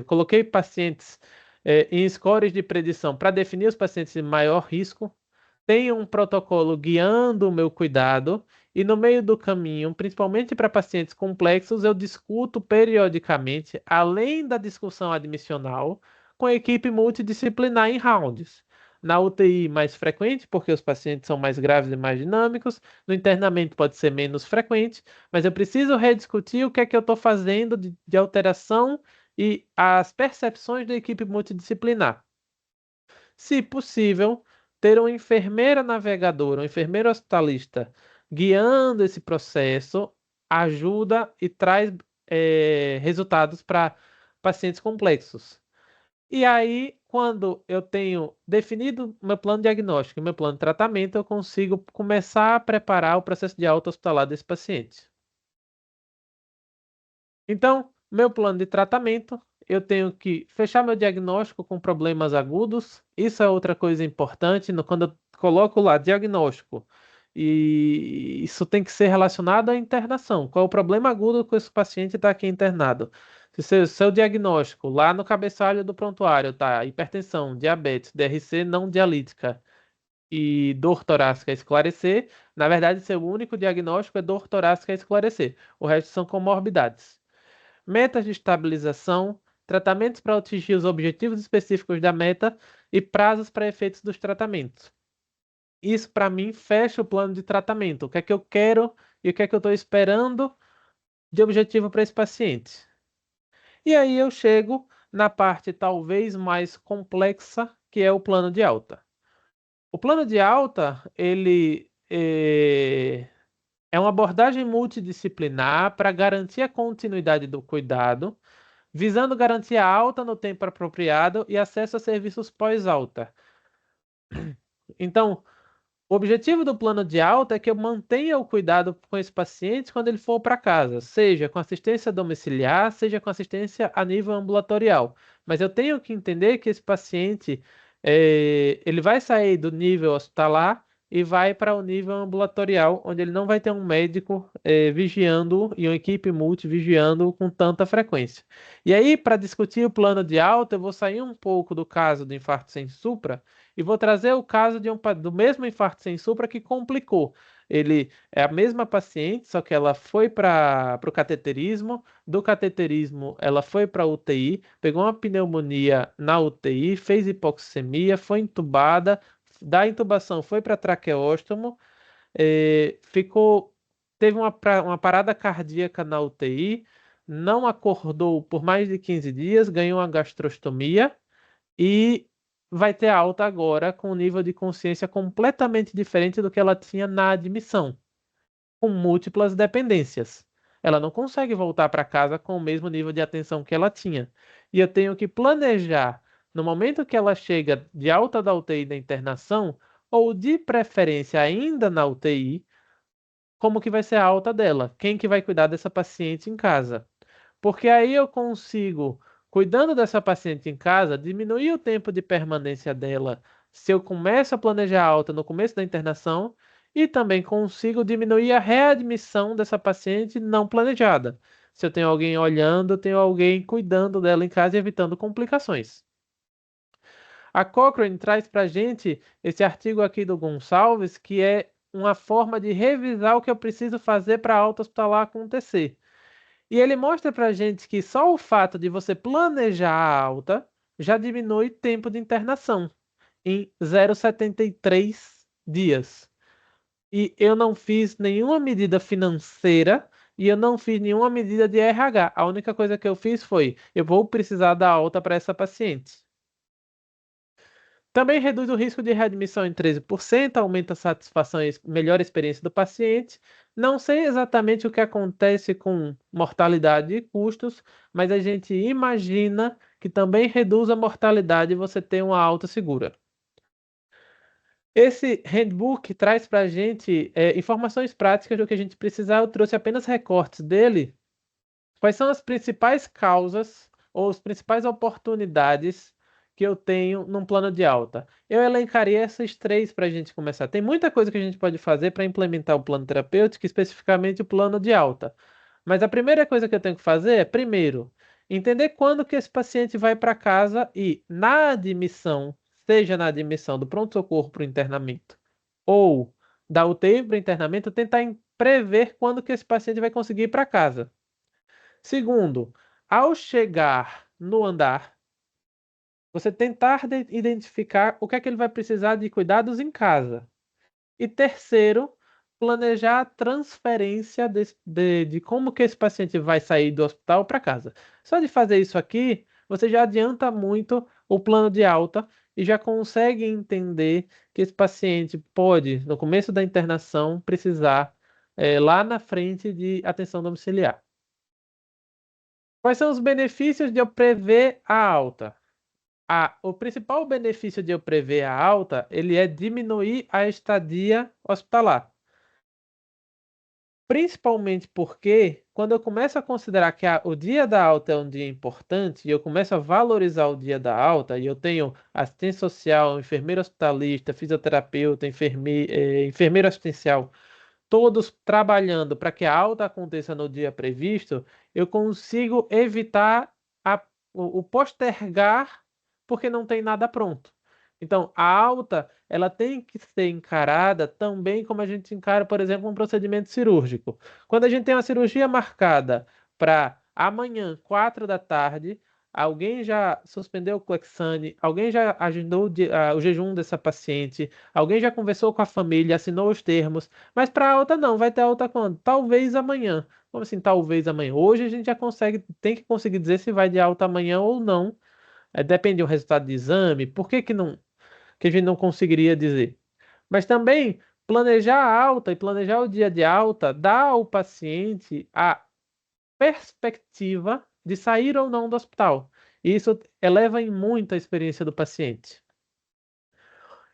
coloquei pacientes em scores de predição para definir os pacientes de maior risco, tenho um protocolo guiando o meu cuidado e no meio do caminho, principalmente para pacientes complexos, eu discuto periodicamente, além da discussão admissional, com a equipe multidisciplinar em rounds. Na UTI, mais frequente, porque os pacientes são mais graves e mais dinâmicos. No internamento, pode ser menos frequente, mas eu preciso rediscutir o que é que eu estou fazendo de alteração e as percepções da equipe multidisciplinar. Se possível, ter uma enfermeira navegadora, um enfermeiro hospitalista guiando esse processo, ajuda e traz resultados para pacientes complexos. E aí, quando eu tenho definido meu plano diagnóstico e meu plano de tratamento, eu consigo começar a preparar o processo de alta hospitalar desse paciente. Então, meu plano de tratamento, eu tenho que fechar meu diagnóstico com problemas agudos. Isso é outra coisa importante, quando eu coloco lá diagnóstico, e isso tem que ser relacionado à internação. Qual é o problema agudo que esse paciente está aqui internado? Se seu diagnóstico lá no cabeçalho do prontuário tá hipertensão, diabetes, DRC não dialítica e dor torácica a esclarecer, na verdade, seu único diagnóstico é dor torácica a esclarecer. O resto são comorbidades. Metas de estabilização, tratamentos para atingir os objetivos específicos da meta e prazos para efeitos dos tratamentos. Isso, para mim, fecha o plano de tratamento. O que é que eu quero e o que é que eu estou esperando de objetivo para esse paciente. E aí eu chego na parte talvez mais complexa, que é o plano de alta. O plano de alta, ele é uma abordagem multidisciplinar para garantir a continuidade do cuidado, visando garantir a alta no tempo apropriado e acesso a serviços pós-alta. Então, o objetivo do plano de alta é que eu mantenha o cuidado com esse paciente quando ele for para casa, seja com assistência domiciliar, seja com assistência a nível ambulatorial. Mas eu tenho que entender que esse paciente, ele vai sair do nível hospitalar e vai para o nível ambulatorial, onde ele não vai ter um médico, vigiando e uma equipe multi vigiando com tanta frequência. E aí, para discutir o plano de alta, eu vou sair um pouco do caso do infarto sem supra e vou trazer o caso do mesmo infarto sem supra que complicou. Ele é a mesma paciente, só que ela foi para o cateterismo, do cateterismo ela foi para a UTI, pegou uma pneumonia na UTI, fez hipoxemia, foi entubada, da intubação foi para traqueóstomo, teve uma parada cardíaca na UTI, não acordou por mais de 15 dias, ganhou uma gastrostomia e vai ter alta agora com um nível de consciência completamente diferente do que ela tinha na admissão, com múltiplas dependências. Ela não consegue voltar para casa com o mesmo nível de atenção que ela tinha. E eu tenho que planejar, no momento que ela chega de alta da UTI da internação, ou de preferência ainda na UTI, como que vai ser a alta dela? Quem que vai cuidar dessa paciente em casa? Porque aí eu consigo, cuidando dessa paciente em casa, diminuir o tempo de permanência dela se eu começo a planejar a alta no começo da internação e também consigo diminuir a readmissão dessa paciente não planejada. Se eu tenho alguém olhando, eu tenho alguém cuidando dela em casa e evitando complicações. A Cochrane traz para a gente esse artigo aqui do Gonçalves, que é uma forma de revisar o que eu preciso fazer para a alta hospitalar acontecer. E ele mostra para a gente que só o fato de você planejar a alta já diminui tempo de internação em 0,73 dias. E eu não fiz nenhuma medida financeira e eu não fiz nenhuma medida de RH. A única coisa que eu fiz foi, eu vou precisar da alta para essa paciente. Também reduz o risco de readmissão em 13%, aumenta a satisfação e melhora a experiência do paciente. Não sei exatamente o que acontece com mortalidade e custos, mas a gente imagina que também reduz a mortalidade e você ter uma alta segura. Esse handbook traz para a gente informações práticas do que a gente precisar. Eu trouxe apenas recortes dele. Quais são as principais causas ou as principais oportunidades que eu tenho num plano de alta? Eu elencaria essas três para a gente começar. Tem muita coisa que a gente pode fazer para implementar o plano terapêutico, especificamente o plano de alta. Mas a primeira coisa que eu tenho que fazer é, primeiro, entender quando que esse paciente vai para casa e, na admissão, seja na admissão do pronto-socorro para o internamento ou da UTI para o internamento, tentar prever quando que esse paciente vai conseguir ir para casa. Segundo, ao chegar no andar, você tentar identificar o que é que ele vai precisar de cuidados em casa. E terceiro, planejar a transferência de como que esse paciente vai sair do hospital para casa. Só de fazer isso aqui, você já adianta muito o plano de alta e já consegue entender que esse paciente pode, no começo da internação, precisar lá na frente de atenção domiciliar. Quais são os benefícios de eu prever a alta? O principal benefício de eu prever a alta, ele é diminuir a estadia hospitalar. Principalmente porque, quando eu começo a considerar que o dia da alta é um dia importante, e eu começo a valorizar o dia da alta, e eu tenho assistente social, enfermeiro hospitalista, fisioterapeuta, enfermeiro assistencial, todos trabalhando para que a alta aconteça no dia previsto, eu consigo evitar o postergar porque não tem nada pronto. Então, a alta, ela tem que ser encarada também como a gente encara, por exemplo, um procedimento cirúrgico. Quando a gente tem uma cirurgia marcada para amanhã, 4 da tarde, alguém já suspendeu o Clexane, alguém já agendou o jejum dessa paciente, alguém já conversou com a família, assinou os termos, mas para a alta não, vai ter alta quando? Talvez amanhã. Como assim, talvez amanhã? Hoje a gente já consegue, tem que conseguir dizer se vai de alta amanhã ou não. Depende do resultado de exame. Por que que a gente não conseguiria dizer? Mas também planejar a alta e planejar o dia de alta dá ao paciente a perspectiva de sair ou não do hospital. E isso eleva em muito a experiência do paciente.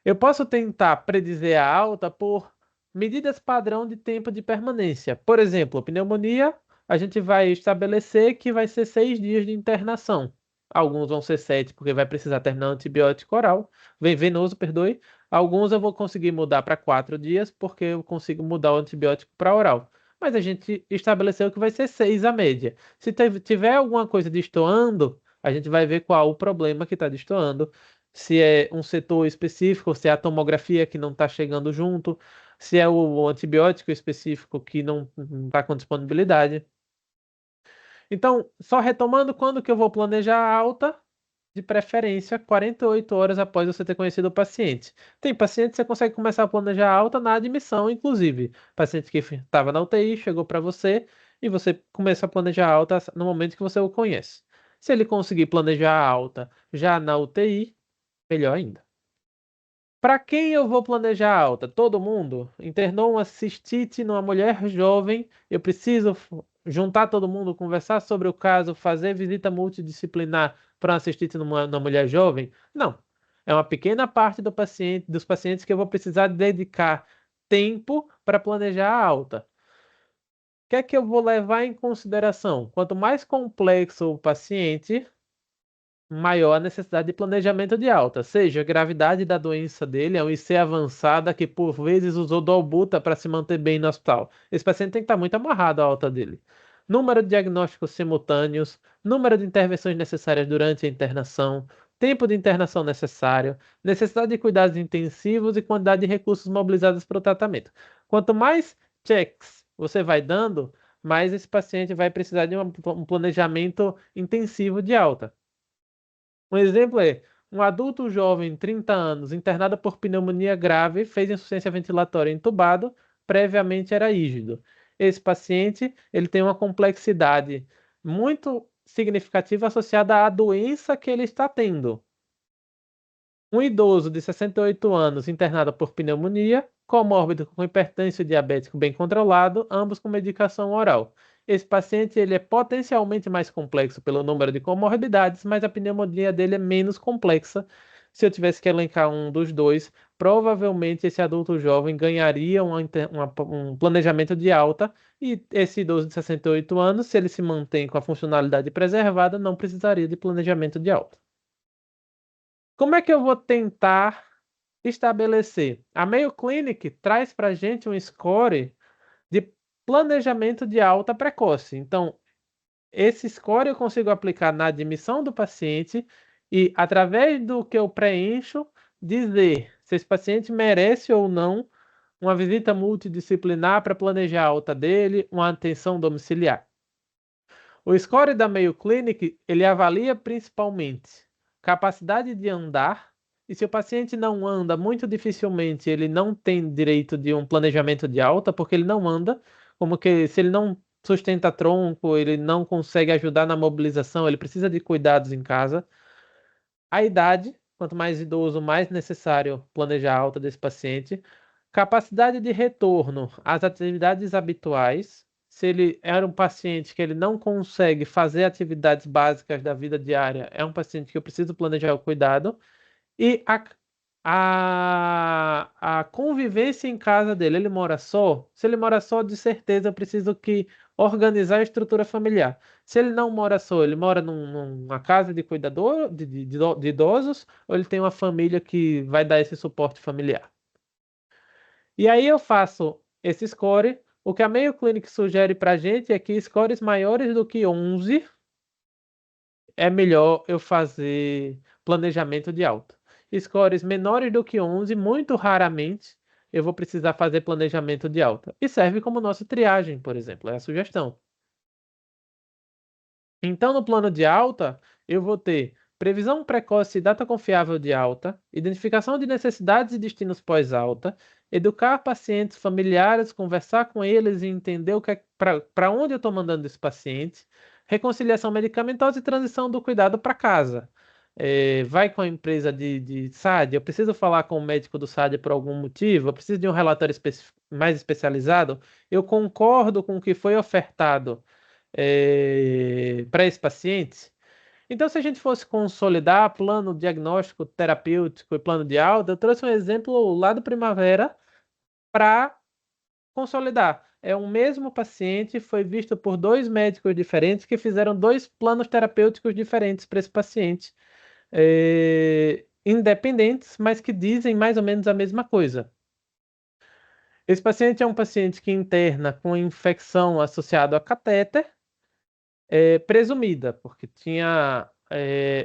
Eu posso tentar predizer a alta por medidas padrão de tempo de permanência. Por exemplo, pneumonia, a gente vai estabelecer que vai ser 6 dias de internação. Alguns vão ser 7, porque vai precisar terminar o antibiótico oral, venoso, perdoe. Alguns eu vou conseguir mudar para 4 dias, porque eu consigo mudar o antibiótico para oral. Mas a gente estabeleceu que vai ser 6 a média. Se tiver alguma coisa destoando, a gente vai ver qual o problema que está destoando, se é um setor específico, se é a tomografia que não está chegando junto, se é o antibiótico específico que não está com disponibilidade. Então, só retomando, quando que eu vou planejar a alta? De preferência, 48 horas após você ter conhecido o paciente. Tem paciente que você consegue começar a planejar a alta na admissão, inclusive. Paciente que estava na UTI, chegou para você e você começa a planejar a alta no momento que você o conhece. Se ele conseguir planejar a alta já na UTI, melhor ainda. Para quem eu vou planejar a alta? Todo mundo? Internou uma cistite numa mulher jovem, eu preciso juntar todo mundo, conversar sobre o caso, fazer visita multidisciplinar para uma cistite numa mulher jovem? Não. É uma pequena parte dos pacientes que eu vou precisar dedicar tempo para planejar a alta. O que é que eu vou levar em consideração? Quanto mais complexo o paciente, maior a necessidade de planejamento de alta, seja a gravidade da doença dele, é um IC avançada que por vezes usou Dolbuta para se manter bem no hospital. Esse paciente tem que estar muito amarrado à alta dele. Número de diagnósticos simultâneos, número de intervenções necessárias durante a internação, tempo de internação necessário, necessidade de cuidados intensivos e quantidade de recursos mobilizados para o tratamento. Quanto mais checks você vai dando, mais esse paciente vai precisar de um planejamento intensivo de alta. Um exemplo é um adulto jovem, 30 anos, internado por pneumonia grave, fez insuficiência ventilatória entubado, previamente era rígido. Esse paciente, ele tem uma complexidade muito significativa associada à doença que ele está tendo. Um idoso de 68 anos internado por pneumonia, comórbido com hipertensão diabético bem controlado, ambos com medicação oral. Esse paciente ele é potencialmente mais complexo pelo número de comorbidades, mas a pneumonia dele é menos complexa. Se eu tivesse que elencar um dos dois, provavelmente esse adulto jovem ganharia um planejamento de alta e esse idoso de 68 anos, se ele se mantém com a funcionalidade preservada, não precisaria de planejamento de alta. Como é que eu vou tentar estabelecer? A Mayo Clinic traz para a gente um score de planejamento de alta precoce. Então, esse score eu consigo aplicar na admissão do paciente e, através do que eu preencho, dizer se esse paciente merece ou não uma visita multidisciplinar para planejar a alta dele, uma atenção domiciliar. O score da Mayo Clinic, ele avalia principalmente capacidade de andar, e se o paciente não anda, muito dificilmente ele não tem direito de um planejamento de alta, porque ele não anda, como que se ele não sustenta tronco, ele não consegue ajudar na mobilização, ele precisa de cuidados em casa. A idade, quanto mais idoso, mais necessário planejar a alta desse paciente. Capacidade de retorno às atividades habituais. Se ele era um paciente que ele não consegue fazer atividades básicas da vida diária, é um paciente que eu preciso planejar o cuidado. E a convivência em casa dele, ele mora só? Se ele mora só, de certeza eu preciso que organizar a estrutura familiar. Se ele não mora só, ele mora numa casa de cuidador, de idosos, ou ele tem uma família que vai dar esse suporte familiar? E aí eu faço esse score. O que a Mayo Clinic sugere para a gente é que scores maiores do que 11 é melhor eu fazer planejamento de alta. Scores menores do que 11, muito raramente eu vou precisar fazer planejamento de alta. E serve como nossa triagem, por exemplo, é a sugestão. Então, no plano de alta, eu vou ter previsão precoce e data confiável de alta, identificação de necessidades e destinos pós-alta, educar pacientes familiares, conversar com eles e entender o que é, para onde eu estou mandando esse paciente, reconciliação medicamentosa e transição do cuidado para casa. Vai com a empresa de SAD, eu preciso falar com o médico do SAD por algum motivo, eu preciso de um relatório mais especializado, eu concordo com o que foi ofertado para esse paciente. Então, se a gente fosse consolidar plano diagnóstico, terapêutico e plano de alta, eu trouxe um exemplo lá do Primavera para consolidar. É um mesmo paciente, foi visto por dois médicos diferentes que fizeram dois planos terapêuticos diferentes para esse paciente, independentes, mas que dizem mais ou menos a mesma coisa. Esse paciente é um paciente que interna com infecção associada a catéter, presumida, porque tinha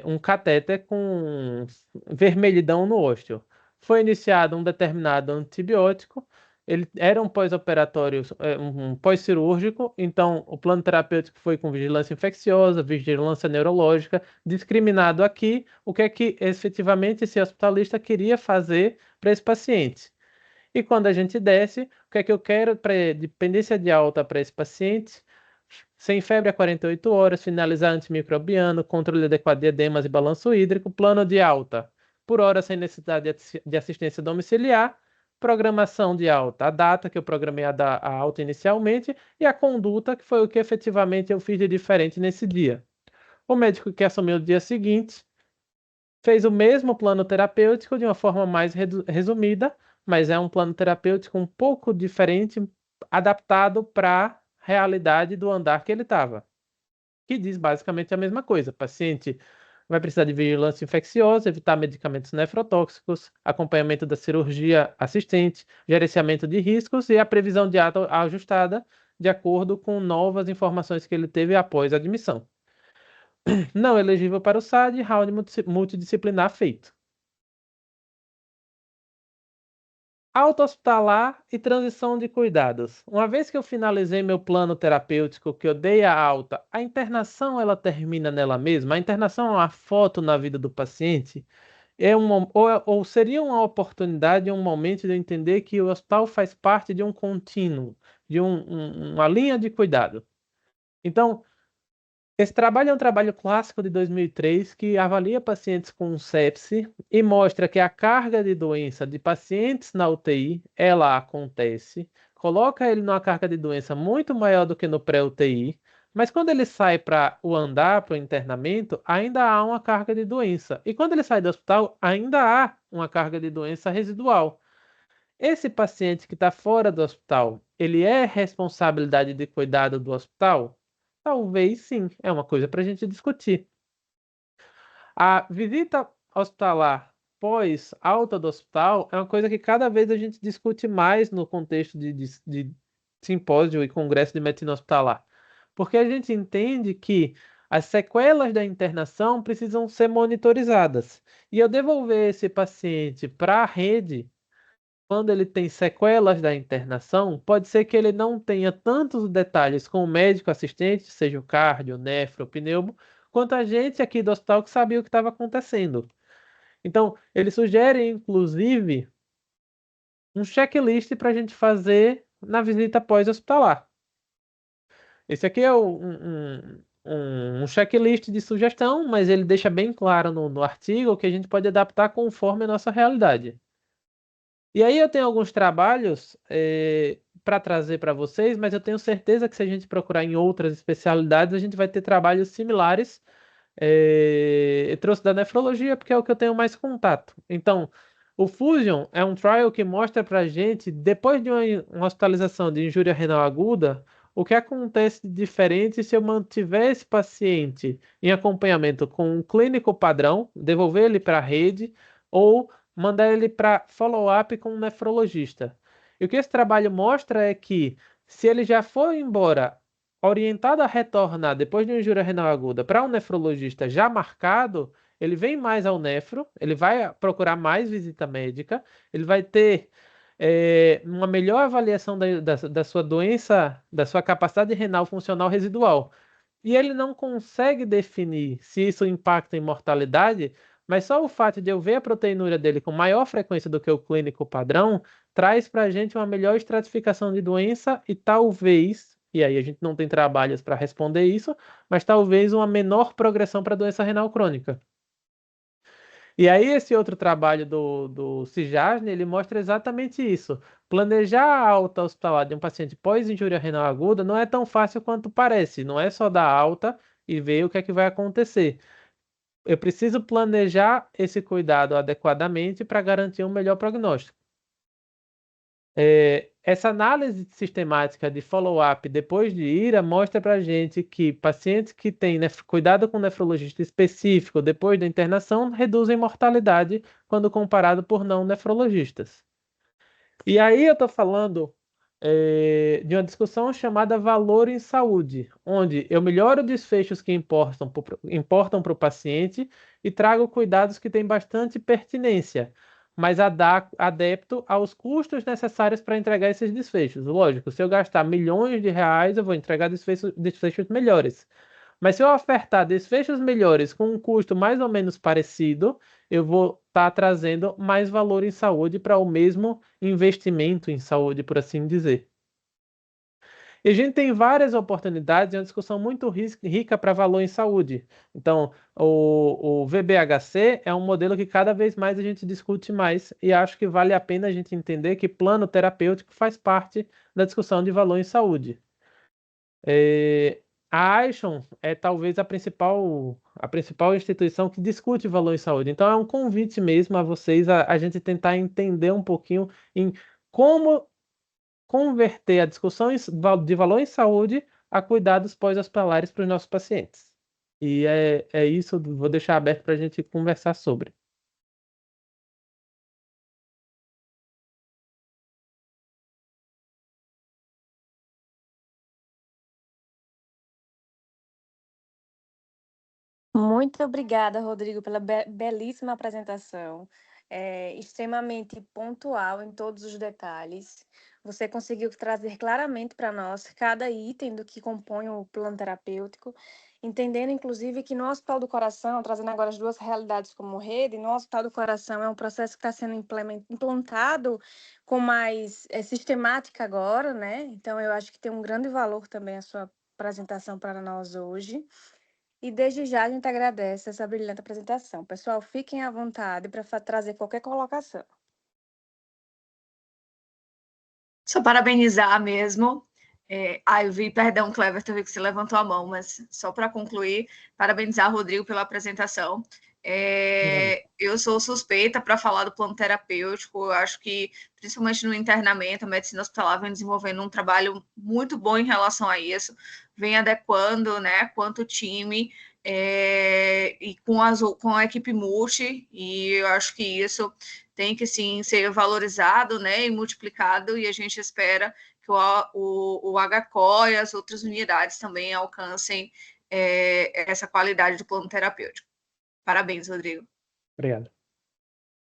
um catéter com vermelhidão no ósteo. Foi iniciado um determinado antibiótico, ele era um pós-operatório, um pós-cirúrgico, então o plano terapêutico foi com vigilância infecciosa, vigilância neurológica, discriminado aqui o que é que efetivamente esse hospitalista queria fazer para esse paciente. E quando a gente desce, o que é que eu quero para dependência de alta para esse paciente? Sem febre a 48 horas, finalizar antimicrobiano, controle adequado de edemas e balanço hídrico, plano de alta, por hora sem necessidade de assistência domiciliar, programação de alta, a data que eu programei a alta inicialmente e a conduta, que foi o que efetivamente eu fiz de diferente nesse dia. O médico que assumiu no dia seguinte fez o mesmo plano terapêutico de uma forma mais resumida, mas é um plano terapêutico um pouco diferente, adaptado para a realidade do andar que ele estava, que diz basicamente a mesma coisa. O paciente vai precisar de vigilância infecciosa, evitar medicamentos nefrotóxicos, acompanhamento da cirurgia assistente, gerenciamento de riscos e a previsão de ata ajustada de acordo com novas informações que ele teve após a admissão. Não elegível para o SAD, round multidisciplinar feito. Alta-hospitalar e transição de cuidados. Uma vez que eu finalizei meu plano terapêutico, que eu dei a alta, a internação ela termina nela mesma? A internação é uma foto na vida do paciente? Ou seria uma oportunidade, um momento de eu entender que o hospital faz parte de um contínuo, de uma linha de cuidado. Então, esse trabalho é um trabalho clássico de 2003 que avalia pacientes com sepse e mostra que a carga de doença de pacientes na UTI, ela acontece, coloca ele numa carga de doença muito maior do que no pré-UTI, mas quando ele sai para o andar, para o internamento, ainda há uma carga de doença. E quando ele sai do hospital, ainda há uma carga de doença residual. Esse paciente que está fora do hospital, ele é responsabilidade de cuidado do hospital? Talvez sim, é uma coisa para a gente discutir. A visita hospitalar pós alta do hospital é uma coisa que cada vez a gente discute mais no contexto de simpósio e congresso de medicina hospitalar. Porque a gente entende que as sequelas da internação precisam ser monitorizadas. E eu devolver esse paciente para a rede quando ele tem sequelas da internação, pode ser que ele não tenha tantos detalhes com o médico assistente, seja o cardio, nefro, pneumo, quanto a gente aqui do hospital que sabia o que estava acontecendo. Então, ele sugere, inclusive, um checklist para a gente fazer na visita pós-hospitalar. Esse aqui é um checklist de sugestão, mas ele deixa bem claro no artigo que a gente pode adaptar conforme a nossa realidade. E aí eu tenho alguns trabalhos para trazer para vocês, mas eu tenho certeza que se a gente procurar em outras especialidades, a gente vai ter trabalhos similares. Eu trouxe da nefrologia porque é o que eu tenho mais contato. Então, o Fusion é um trial que mostra para a gente, depois de uma hospitalização de injúria renal aguda, o que acontece de diferente se eu mantiver esse paciente em acompanhamento com um clínico padrão, devolver ele para a rede ou mandar ele para follow-up com um nefrologista. E o que esse trabalho mostra é que se ele já foi embora orientado a retornar depois de uma injúria renal aguda para um nefrologista já marcado, ele vem mais ao nefro, ele vai procurar mais visita médica, ele vai ter uma melhor avaliação da sua doença, da sua capacidade renal funcional residual. E ele não consegue definir se isso impacta em mortalidade, mas só o fato de eu ver a proteinúria dele com maior frequência do que o clínico padrão traz para a gente uma melhor estratificação de doença e talvez, e aí a gente não tem trabalhos para responder isso, mas talvez uma menor progressão para doença renal crônica. E aí esse outro trabalho do Cijasny, ele mostra exatamente isso. Planejar a alta hospitalar de um paciente pós-injúria renal aguda não é tão fácil quanto parece. Não é só dar alta e ver o que é que vai acontecer. Eu preciso planejar esse cuidado adequadamente para garantir um melhor prognóstico. Essa análise sistemática de follow-up depois de IRA mostra para a gente que pacientes que têm cuidado com nefrologista específico depois da internação reduzem mortalidade quando comparado por não nefrologistas. E aí eu estou falando de uma discussão chamada valor em saúde, onde eu melhoro desfechos que importam para o paciente e trago cuidados que têm bastante pertinência, mas adepto aos custos necessários para entregar esses desfechos. Lógico, se eu gastar milhões de reais, eu vou entregar desfechos melhores. Mas se eu ofertar desfechos melhores com um custo mais ou menos parecido, eu vou estar trazendo mais valor em saúde para o mesmo investimento em saúde, por assim dizer. E a gente tem várias oportunidades, é uma discussão muito rica para valor em saúde. Então, o VBHC é um modelo que cada vez mais a gente discute mais e acho que vale a pena a gente entender que plano terapêutico faz parte da discussão de valor em saúde. A Aishon é talvez a principal instituição que discute valor em saúde. Então, é um convite mesmo a vocês a gente tentar entender um pouquinho em como converter a discussão de valor em saúde a cuidados pós-hospitalares para os nossos pacientes. E é isso, vou deixar aberto para a gente conversar sobre. Muito obrigada, Rodrigo, pela belíssima apresentação. É extremamente pontual em todos os detalhes. Você conseguiu trazer claramente para nós cada item do que compõe o plano terapêutico, entendendo inclusive que no Hospital do Coração, trazendo agora as duas realidades como rede, no Hospital do Coração é um processo que está sendo implantado com mais sistemática agora, né? Então eu acho que tem um grande valor também a sua apresentação para nós hoje. E desde já a gente agradece essa brilhante apresentação. Pessoal, fiquem à vontade para trazer qualquer colocação. Só parabenizar mesmo. Eu vi, perdão, Cleverton, eu vi que você levantou a mão, mas só para concluir, parabenizar o Rodrigo pela apresentação. Eu sou suspeita para falar do plano terapêutico. Eu acho que, principalmente no internamento, a medicina hospitalar vem desenvolvendo um trabalho muito bom em relação a isso, vem adequando, né, quanto time e com a equipe multi, e eu acho que isso tem que sim ser valorizado, né, e multiplicado, e a gente espera que o HCO e as outras unidades também alcancem essa qualidade do plano terapêutico. Parabéns, Rodrigo. Obrigado.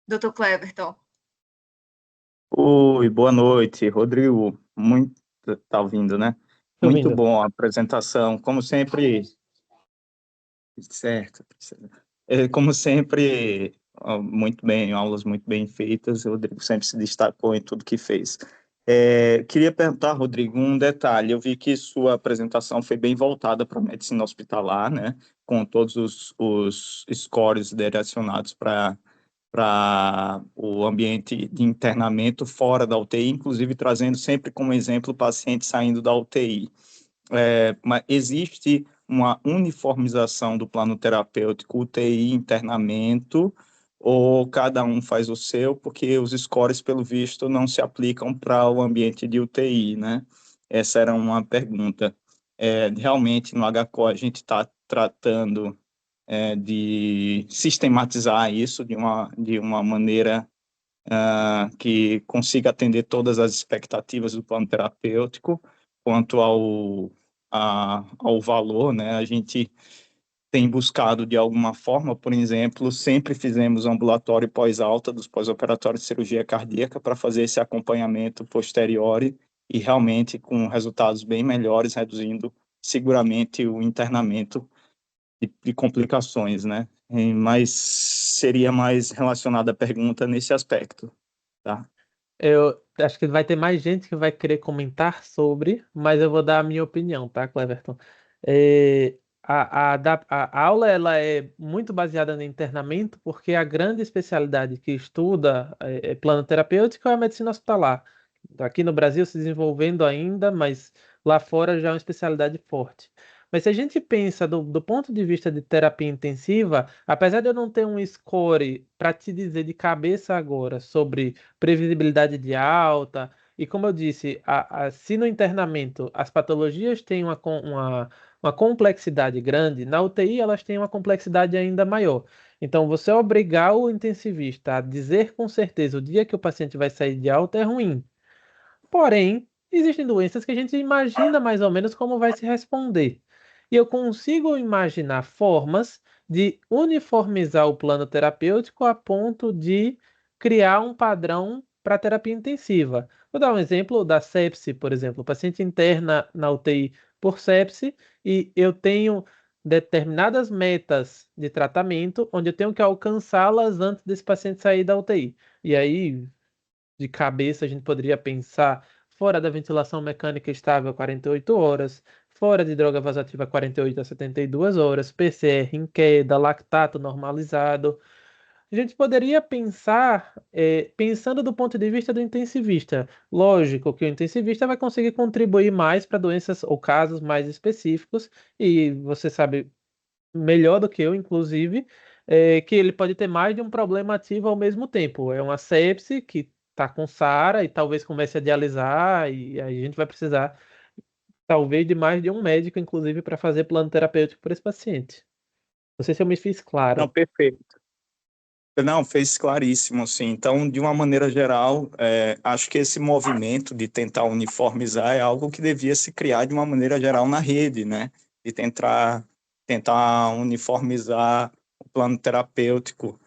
Dr. Cleverton. Oi, boa noite, Rodrigo. Tá ouvindo, né? Tô Muito ouvindo. bom a apresentação, como sempre. Certo. Como sempre, muito bem, aulas muito bem feitas. O Rodrigo sempre se destacou em tudo que fez. Queria perguntar, Rodrigo, um detalhe. Eu vi que sua apresentação foi bem voltada para a medicina hospitalar, né? Com todos os scores direcionados para para o ambiente de internamento fora da UTI, inclusive trazendo sempre como exemplo o paciente saindo da UTI. Mas existe uma uniformização do plano terapêutico UTI internamento, ou cada um faz o seu, porque os scores, pelo visto, não se aplicam para o ambiente de UTI, né? Essa era uma pergunta. Realmente, no HCO, a gente está tratando de sistematizar isso de uma maneira que consiga atender todas as expectativas do plano terapêutico. Quanto ao valor, né, a gente tem buscado de alguma forma, por exemplo, sempre fizemos ambulatório pós-alta dos pós-operatórios de cirurgia cardíaca para fazer esse acompanhamento posterior e realmente com resultados bem melhores, reduzindo seguramente o internamento de complicações, né? Mas seria mais relacionada a pergunta nesse aspecto, tá? Eu acho que vai ter mais gente que vai querer comentar sobre, mas eu vou dar a minha opinião, tá, Cleverton? A aula ela é muito baseada no internamento, porque a grande especialidade que estuda plano terapêutico é a medicina hospitalar. Aqui no Brasil se desenvolvendo ainda, mas lá fora já é uma especialidade forte. Mas se a gente pensa do ponto de vista de terapia intensiva, apesar de eu não ter um score para te dizer de cabeça agora sobre previsibilidade de alta, e como eu disse, se no internamento as patologias têm uma complexidade grande, na UTI elas têm uma complexidade ainda maior. Então, você obrigar o intensivista a dizer com certeza o dia que o paciente vai sair de alta é ruim. Porém, existem doenças que a gente imagina mais ou menos como vai se responder. E eu consigo imaginar formas de uniformizar o plano terapêutico a ponto de criar um padrão para terapia intensiva. Vou dar um exemplo da sepse, por exemplo. O paciente interna na UTI por sepse e eu tenho determinadas metas de tratamento onde eu tenho que alcançá-las antes desse paciente sair da UTI. E aí, de cabeça, a gente poderia pensar fora da ventilação mecânica estável 48 horas, fora de droga vasoativa 48 a 72 horas, PCR em queda, lactato normalizado. A gente poderia pensar, pensando do ponto de vista do intensivista. Lógico que o intensivista vai conseguir contribuir mais para doenças ou casos mais específicos, e você sabe melhor do que eu, inclusive, que ele pode ter mais de um problema ativo ao mesmo tempo. É uma sepse que está com SARA e talvez comece a dialisar, e aí a gente vai precisar, talvez, de mais de um médico, inclusive, para fazer plano terapêutico para esse paciente. Não sei se eu me fiz claro. Não, perfeito. Não, fez claríssimo, sim. Então, de uma maneira geral, acho que esse movimento de tentar uniformizar é algo que devia se criar de uma maneira geral na rede, né? De tentar uniformizar o plano terapêutico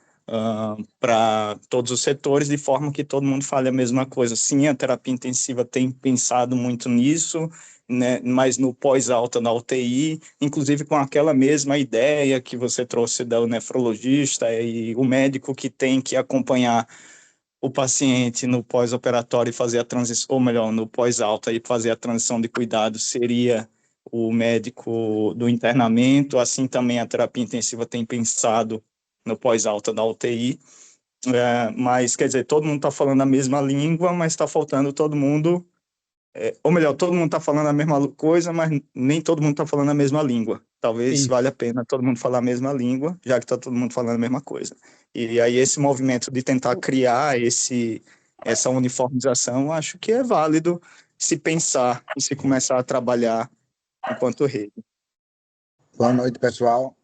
para todos os setores, de forma que todo mundo fale a mesma coisa. Sim, a terapia intensiva tem pensado muito nisso, né, mas no pós-alta na UTI, inclusive com aquela mesma ideia que você trouxe do nefrologista e o médico que tem que acompanhar o paciente no pós-operatório e fazer a transição, ou melhor, no pós-alta e fazer a transição de cuidado seria o médico do internamento, assim também a terapia intensiva tem pensado no pós-alta da UTI, mas quer dizer, todo mundo está falando a mesma língua, mas está faltando todo mundo, ou melhor, todo mundo está falando a mesma coisa, mas nem todo mundo está falando a mesma língua. Talvez valha a pena todo mundo falar a mesma língua, já que está todo mundo falando a mesma coisa. E aí esse movimento de tentar criar essa uniformização, acho que é válido se pensar e se começar a trabalhar enquanto rede. Boa noite, pessoal.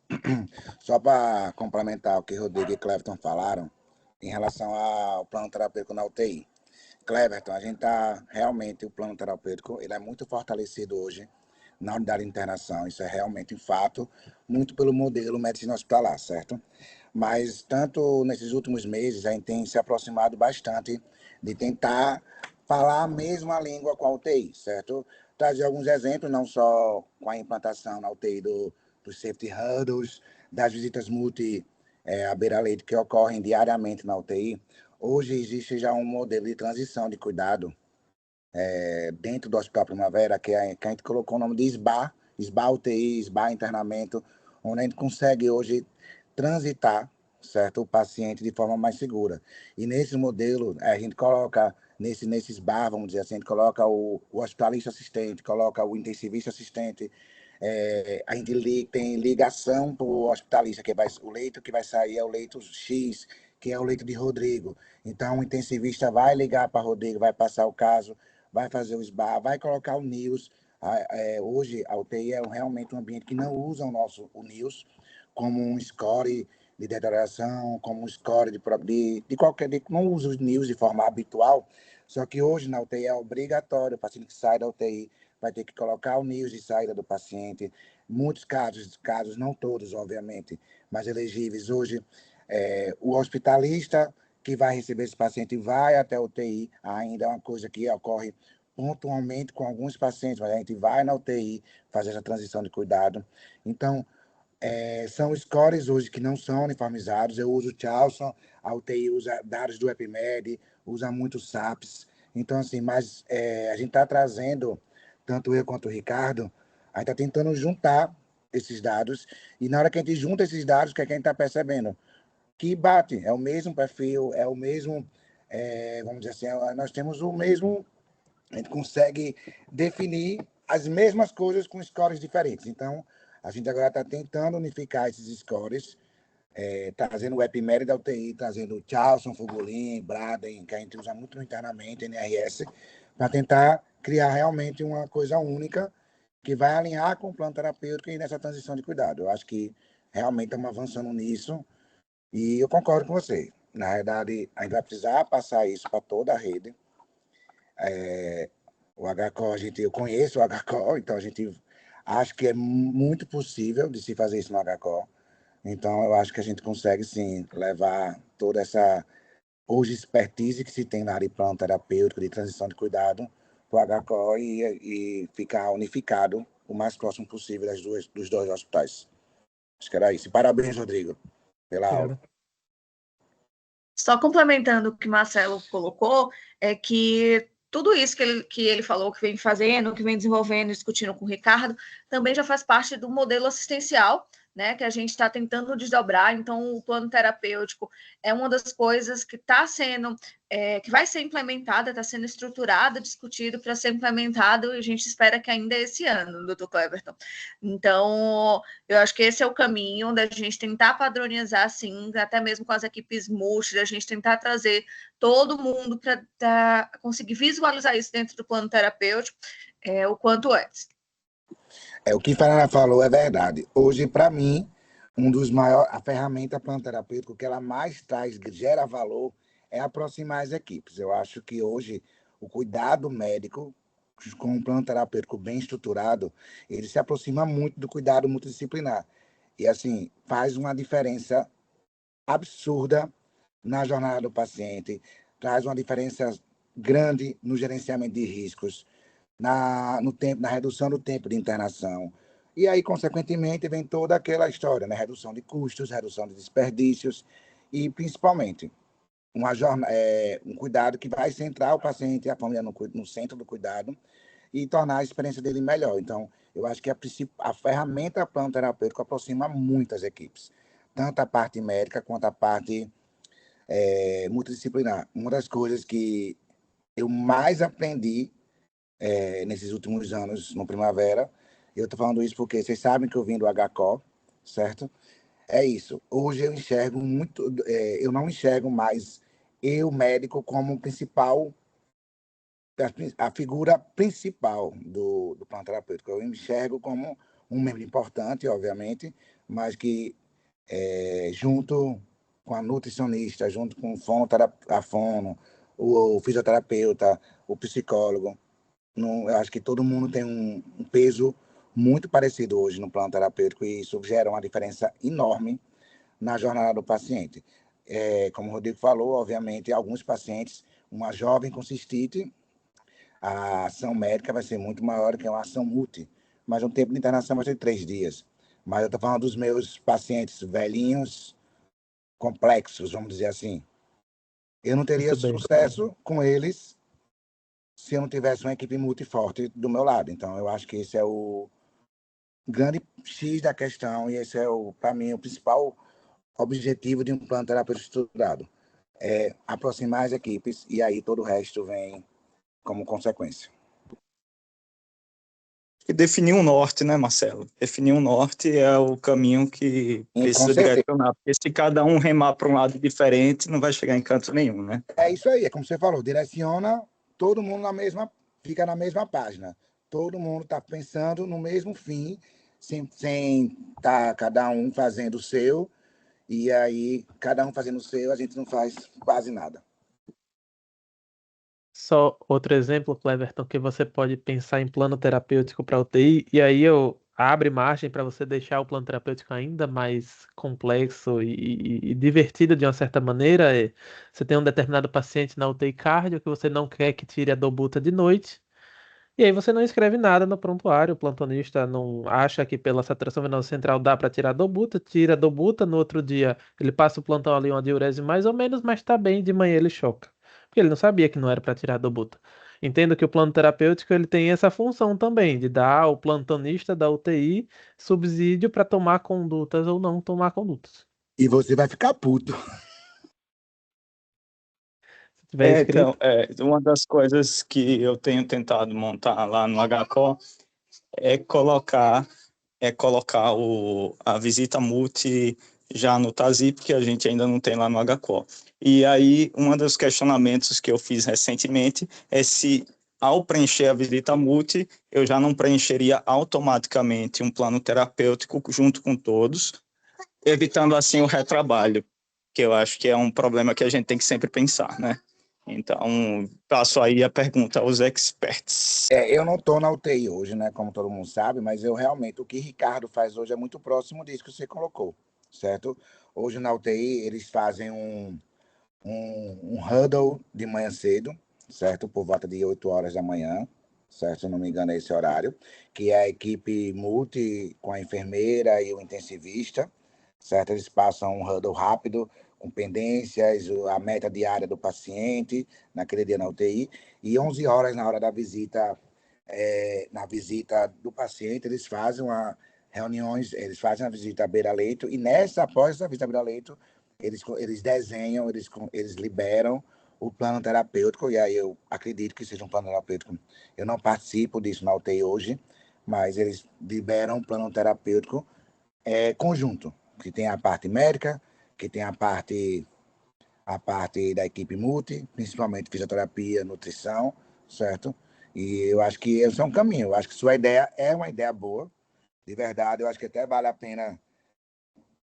Só para complementar o que Rodrigo e Cleverton falaram em relação ao plano terapêutico na UTI. Cleverton, a gente está realmente, o plano terapêutico, ele é muito fortalecido hoje na unidade de internação, isso é realmente um fato, muito pelo modelo medicina hospitalar, certo? Mas tanto nesses últimos meses a gente tem se aproximado bastante de tentar falar a mesma língua com a UTI, certo? Trazer alguns exemplos, não só com a implantação na UTI dos safety huddles, das visitas multi à beira-leito que ocorrem diariamente na UTI. Hoje existe já um modelo de transição de cuidado dentro do Hospital Primavera, que a gente colocou o nome de SBA, SBA UTI, SBA internamento, onde a gente consegue hoje transitar certo? O paciente de forma mais segura. E nesse modelo, a gente coloca, nesses bar, vamos dizer assim, a gente coloca o hospitalista assistente, coloca o intensivista assistente, a gente tem ligação para o hospitalista, o leito que vai sair é o leito X, que é o leito de Rodrigo. Então, o intensivista vai ligar para Rodrigo, vai passar o caso, vai fazer o SBA, vai colocar o NIOS. Hoje, a UTI é realmente um ambiente que não usa o NIOS como um score de deterioração, como um score de qualquer... não usa os NIOS de forma habitual, só que hoje na UTI é obrigatório, o paciente que sai da UTI vai ter que colocar o NIOS de saída do paciente. Muitos casos, não todos, obviamente, mas elegíveis. Hoje, o hospitalista que vai receber esse paciente vai até a UTI, ainda é uma coisa que ocorre pontualmente com alguns pacientes, mas a gente vai na UTI fazer essa transição de cuidado. Então, são scores hoje que não são uniformizados. Eu uso o Charlson, a UTI usa dados do EpiMed, usa muito SAPS. Então, assim, mas a gente está trazendo, tanto eu quanto o Ricardo, a gente está tentando juntar esses dados, e na hora que a gente junta esses dados, o que a gente está percebendo? Que bate, é o mesmo perfil, é o mesmo, vamos dizer assim, nós temos o mesmo, a gente consegue definir as mesmas coisas com scores diferentes. Então, a gente agora está tentando unificar esses scores, trazendo o EpiMed da UTI, trazendo o Charlson, Fugolin, Braden, que a gente usa muito internamente, NRS, para tentar criar realmente uma coisa única que vai alinhar com o plano terapêutico e nessa transição de cuidado. Eu acho que realmente estamos avançando nisso e eu concordo com você. Na verdade, a gente vai precisar passar isso para toda a rede. O HCO, eu conheço o HCO, então a gente acho que é muito possível de se fazer isso no HCO. Então, eu acho que a gente consegue, sim, levar toda essa hoje expertise que se tem na área de plano terapêutico, de transição de cuidado, para o HCO e ficar unificado o mais próximo possível dos dois hospitais. Acho que era isso. E parabéns, Rodrigo, pela aula. Só complementando o que Marcelo colocou, é que tudo isso que ele falou, que vem fazendo, que vem desenvolvendo, discutindo com o Ricardo, também já faz parte do modelo assistencial, né, que a gente está tentando desdobrar. Então, o plano terapêutico é uma das coisas que está sendo, que vai ser implementada, está sendo estruturado, discutido para ser implementado, e a gente espera que ainda é esse ano, doutor Cleverton. Então, eu acho que esse é o caminho da gente tentar padronizar, assim, até mesmo com as equipes multi, da gente tentar trazer todo mundo para conseguir visualizar isso dentro do plano terapêutico o quanto antes. O que a Fernanda falou é verdade. Hoje, para mim, a ferramenta plano terapêutico que ela mais traz, gera valor, é aproximar as equipes. Eu acho que hoje o cuidado médico, com um plano terapêutico bem estruturado, ele se aproxima muito do cuidado multidisciplinar. E, assim, faz uma diferença absurda na jornada do paciente, traz uma diferença grande no gerenciamento de riscos, no tempo, na redução do tempo de internação. E aí, consequentemente, vem toda aquela história, né? Redução de custos, redução de desperdícios e, principalmente, um cuidado que vai centrar o paciente e a família no centro do cuidado e tornar a experiência dele melhor. Então, eu acho que a ferramenta plano terapêutico aproxima muitas equipes, tanto a parte médica quanto a parte multidisciplinar. Uma das coisas que eu mais aprendi nesses últimos anos no Primavera, eu estou falando isso porque vocês sabem que eu vim do HCO, certo? É isso. Hoje eu enxergo muito, eu não enxergo mais eu, médico, como principal, a figura principal do plano terapêutico. Eu enxergo como um membro importante, obviamente, mas que junto com a nutricionista, junto com a fono, o fisioterapeuta, o psicólogo, eu acho que todo mundo tem um peso muito parecido hoje no plano terapêutico e isso gera uma diferença enorme na jornada do paciente. Como o Rodrigo falou, obviamente, alguns pacientes, uma jovem com cistite, a ação médica vai ser muito maior que uma ação multi, mas o tempo de internação vai ser 3 dias. Mas eu estou falando dos meus pacientes velhinhos, complexos, vamos dizer assim. Eu não teria sucesso com eles se eu não tivesse uma equipe multiforte do meu lado. Então, eu acho que esse é o grande X da questão e esse é, para mim, o principal objetivo de um plano terapêutico estruturado. É aproximar as equipes e aí todo o resto vem como consequência. E definir um norte, né, Marcelo? Definir um norte é o caminho que precisa direcionar, porque se cada um remar para um lado diferente, não vai chegar em canto nenhum, né? É isso aí, é como você falou, direciona todo mundo fica na mesma página. Todo mundo está pensando no mesmo fim, sem estar cada um fazendo o seu, e aí, cada um fazendo o seu, a gente não faz quase nada. Só outro exemplo, Cleverton, que você pode pensar em plano terapêutico para UTI, e aí eu abre margem para você deixar o plano terapêutico ainda mais complexo e divertido de uma certa maneira. Você tem um determinado paciente na UTI cardio que você não quer que tire a dobuta de noite, e aí você não escreve nada no prontuário, o plantonista não acha que pela saturação venosa central dá para tirar a dobuta, tira a dobuta, no outro dia ele passa o plantão ali uma diurese mais ou menos, mas tá bem, de manhã ele choca. Porque ele não sabia que não era para tirar a dobuta. Entendo que o plano terapêutico ele tem essa função também, de dar ao plantonista da UTI subsídio para tomar condutas ou não tomar condutas. E você vai ficar puto. Se tiver escrito. Então, uma das coisas que eu tenho tentado montar lá no HCO é colocar a visita multi já no TASIP, que a gente ainda não tem lá no HCO. E aí, um dos questionamentos que eu fiz recentemente é se, ao preencher a visita multi, eu já não preencheria automaticamente um plano terapêutico junto com todos, evitando assim o retrabalho, que eu acho que é um problema que a gente tem que sempre pensar, né? Então, passo aí a pergunta aos experts. Eu não estou na UTI hoje, né, como todo mundo sabe, mas eu realmente, o que Ricardo faz hoje é muito próximo disso que você colocou, certo? Hoje na UTI eles fazem um huddle de manhã cedo, certo? Por volta de 8 horas da manhã, certo? Se eu não me engano é esse horário, que é a equipe multi com a enfermeira e o intensivista, certo? Eles passam um huddle rápido, com pendências, a meta diária do paciente, naquele dia na UTI, e 11 horas na hora da visita, na visita do paciente, eles fazem eles fazem a visita beira-leito, e após essa visita beira-leito, eles desenham, eles liberam o plano terapêutico, e aí eu acredito que seja um plano terapêutico. Eu não participo disso na UTI hoje, mas eles liberam um plano terapêutico conjunto, que tem a parte médica, que tem a parte da equipe multi, principalmente fisioterapia, nutrição, certo? E eu acho que esse é um caminho. Eu acho que sua ideia é uma ideia boa, de verdade. Eu acho que até vale a pena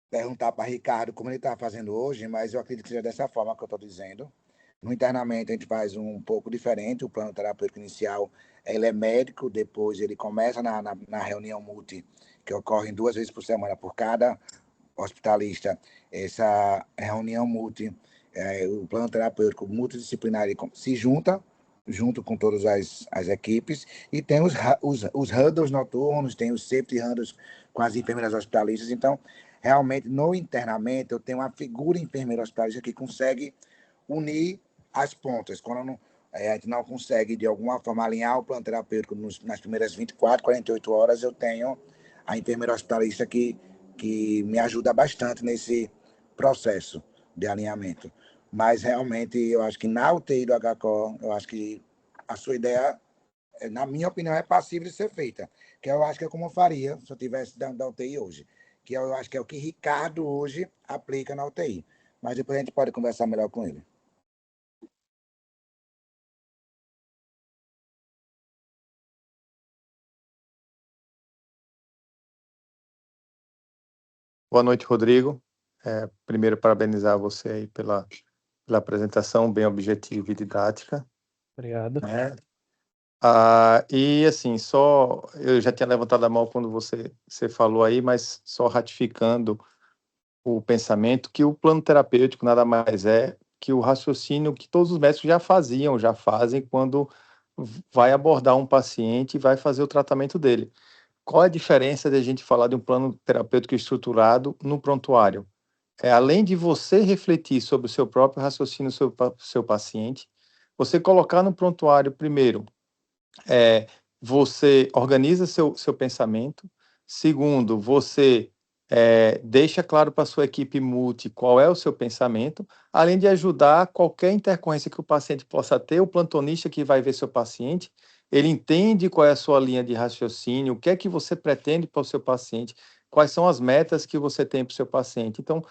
perguntar para Ricardo como ele está fazendo hoje, mas eu acredito que seja dessa forma que eu estou dizendo. No internamento, a gente faz um pouco diferente. O plano terapêutico inicial ele é médico, depois ele começa na reunião multi, que ocorre 2 vezes por semana por cada hospitalista. Essa reunião multi, o plano terapêutico multidisciplinar, ele se junto com todas as equipes, e tem os huddles noturnos, tem os safety huddles com as enfermeiras hospitalistas. Então, realmente, no internamento, eu tenho uma figura enfermeira hospitalista que consegue unir as pontas. Quando a gente não consegue, de alguma forma, alinhar o plano terapêutico nas primeiras 24, 48 horas, eu tenho a enfermeira hospitalista que me ajuda bastante nesse processo de alinhamento. Mas, realmente, eu acho que na UTI do HCO, eu acho que a sua ideia, na minha opinião, é passível de ser feita. Que eu acho que é como eu faria se eu estivesse dentro da UTI hoje. Que eu acho que é o que Ricardo hoje aplica na UTI. Mas depois a gente pode conversar melhor com ele. Boa noite, Rodrigo. Primeiro, parabenizar você aí pela apresentação bem objetiva e didática. Obrigado. E assim, eu já tinha levantado a mão quando você falou aí, mas só ratificando o pensamento que o plano terapêutico nada mais é que o raciocínio que todos os médicos já fazem quando vai abordar um paciente e vai fazer o tratamento dele. Qual é a diferença de a gente falar de um plano terapêutico estruturado no prontuário? Além de você refletir sobre o seu próprio raciocínio sobre o seu paciente, você colocar no prontuário, primeiro, você organiza seu pensamento. Segundo, você deixa claro para a sua equipe multi qual é o seu pensamento, além de ajudar qualquer intercorrência que o paciente possa ter, o plantonista que vai ver seu paciente, ele entende qual é a sua linha de raciocínio, o que é que você pretende para o seu paciente, quais são as metas que você tem para o seu paciente. Então,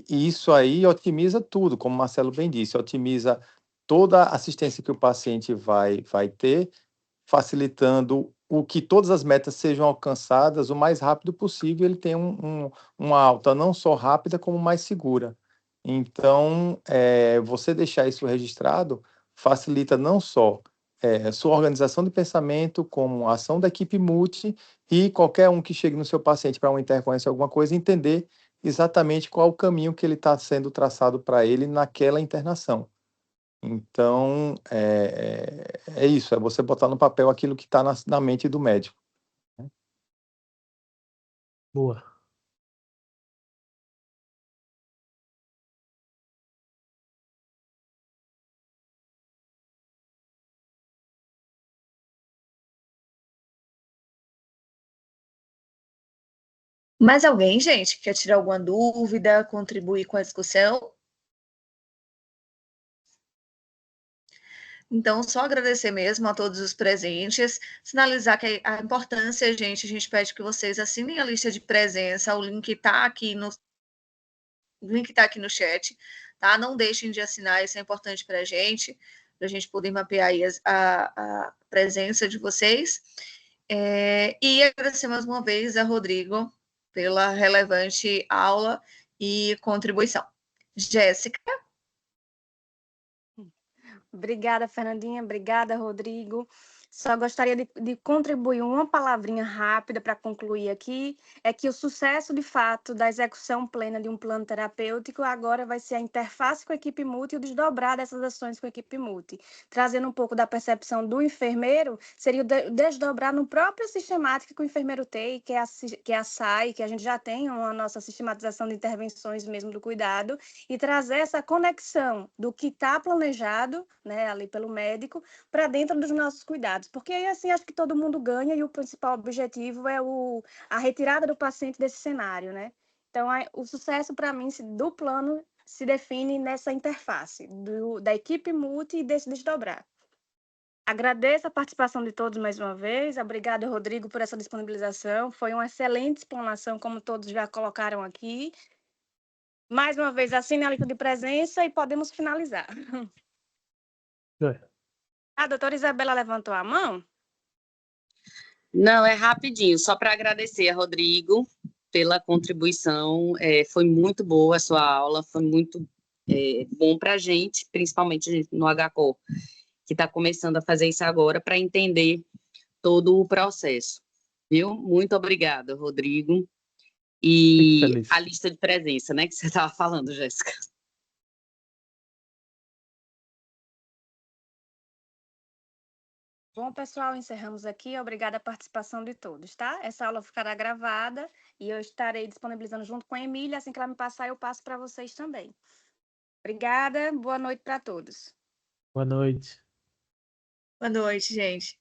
isso aí otimiza tudo, como o Marcelo bem disse, otimiza toda a assistência que o paciente vai ter, facilitando o que todas as metas sejam alcançadas o mais rápido possível, ele tem uma alta não só rápida, como mais segura. Então, você deixar isso registrado facilita não só sua organização de pensamento, como a ação da equipe multi, e qualquer um que chegue no seu paciente para uma intercorrência, alguma coisa, entender exatamente qual o caminho que ele está sendo traçado para ele naquela internação. Então, é isso, é você botar no papel aquilo que está na mente do médico. Boa. Mais alguém, gente, quer tirar alguma dúvida, contribuir com a discussão? Então, só agradecer mesmo a todos os presentes, sinalizar que a importância, gente, a gente pede que vocês assinem a lista de presença, o link está aqui no chat, tá? Não deixem de assinar, isso é importante para a gente poder mapear aí a presença de vocês. E agradecer mais uma vez a Rodrigo pela relevante aula e contribuição. Jéssica? Obrigada, Fernandinha. Obrigada, Rodrigo. Só gostaria de contribuir uma palavrinha rápida para concluir aqui, é que o sucesso, de fato, da execução plena de um plano terapêutico agora vai ser a interface com a equipe multi e o desdobrar dessas ações com a equipe multi. Trazendo um pouco da percepção do enfermeiro, seria o desdobrar no próprio sistemática que o enfermeiro tem, que é a SAI, que a gente já tem uma nossa sistematização de intervenções mesmo do cuidado, e trazer essa conexão do que está planejado, né, ali pelo médico, para dentro dos nossos cuidados, porque aí assim acho que todo mundo ganha e o principal objetivo é a retirada do paciente desse cenário, né? Então o sucesso para mim do plano se define nessa interface da equipe multi e desse desdobrar. Agradeço a participação de todos mais uma vez. Obrigada, Rodrigo, por essa disponibilização. Foi uma excelente explanação, como todos já colocaram aqui. Mais uma vez, assine a lista de presença e podemos finalizar. A doutora Isabela levantou a mão? Não, é rapidinho, só para agradecer a Rodrigo pela contribuição, foi muito boa a sua aula, foi muito bom para a gente, principalmente a gente no HCO, que está começando a fazer isso agora, para entender todo o processo, viu? Muito obrigada, Rodrigo. E a lista de presença, né, que você estava falando, Jéssica. Bom, pessoal, encerramos aqui. Obrigada a participação de todos, tá? Essa aula ficará gravada e eu estarei disponibilizando junto com a Emília. Assim que ela me passar, eu passo para vocês também. Obrigada, boa noite para todos. Boa noite. Boa noite, gente.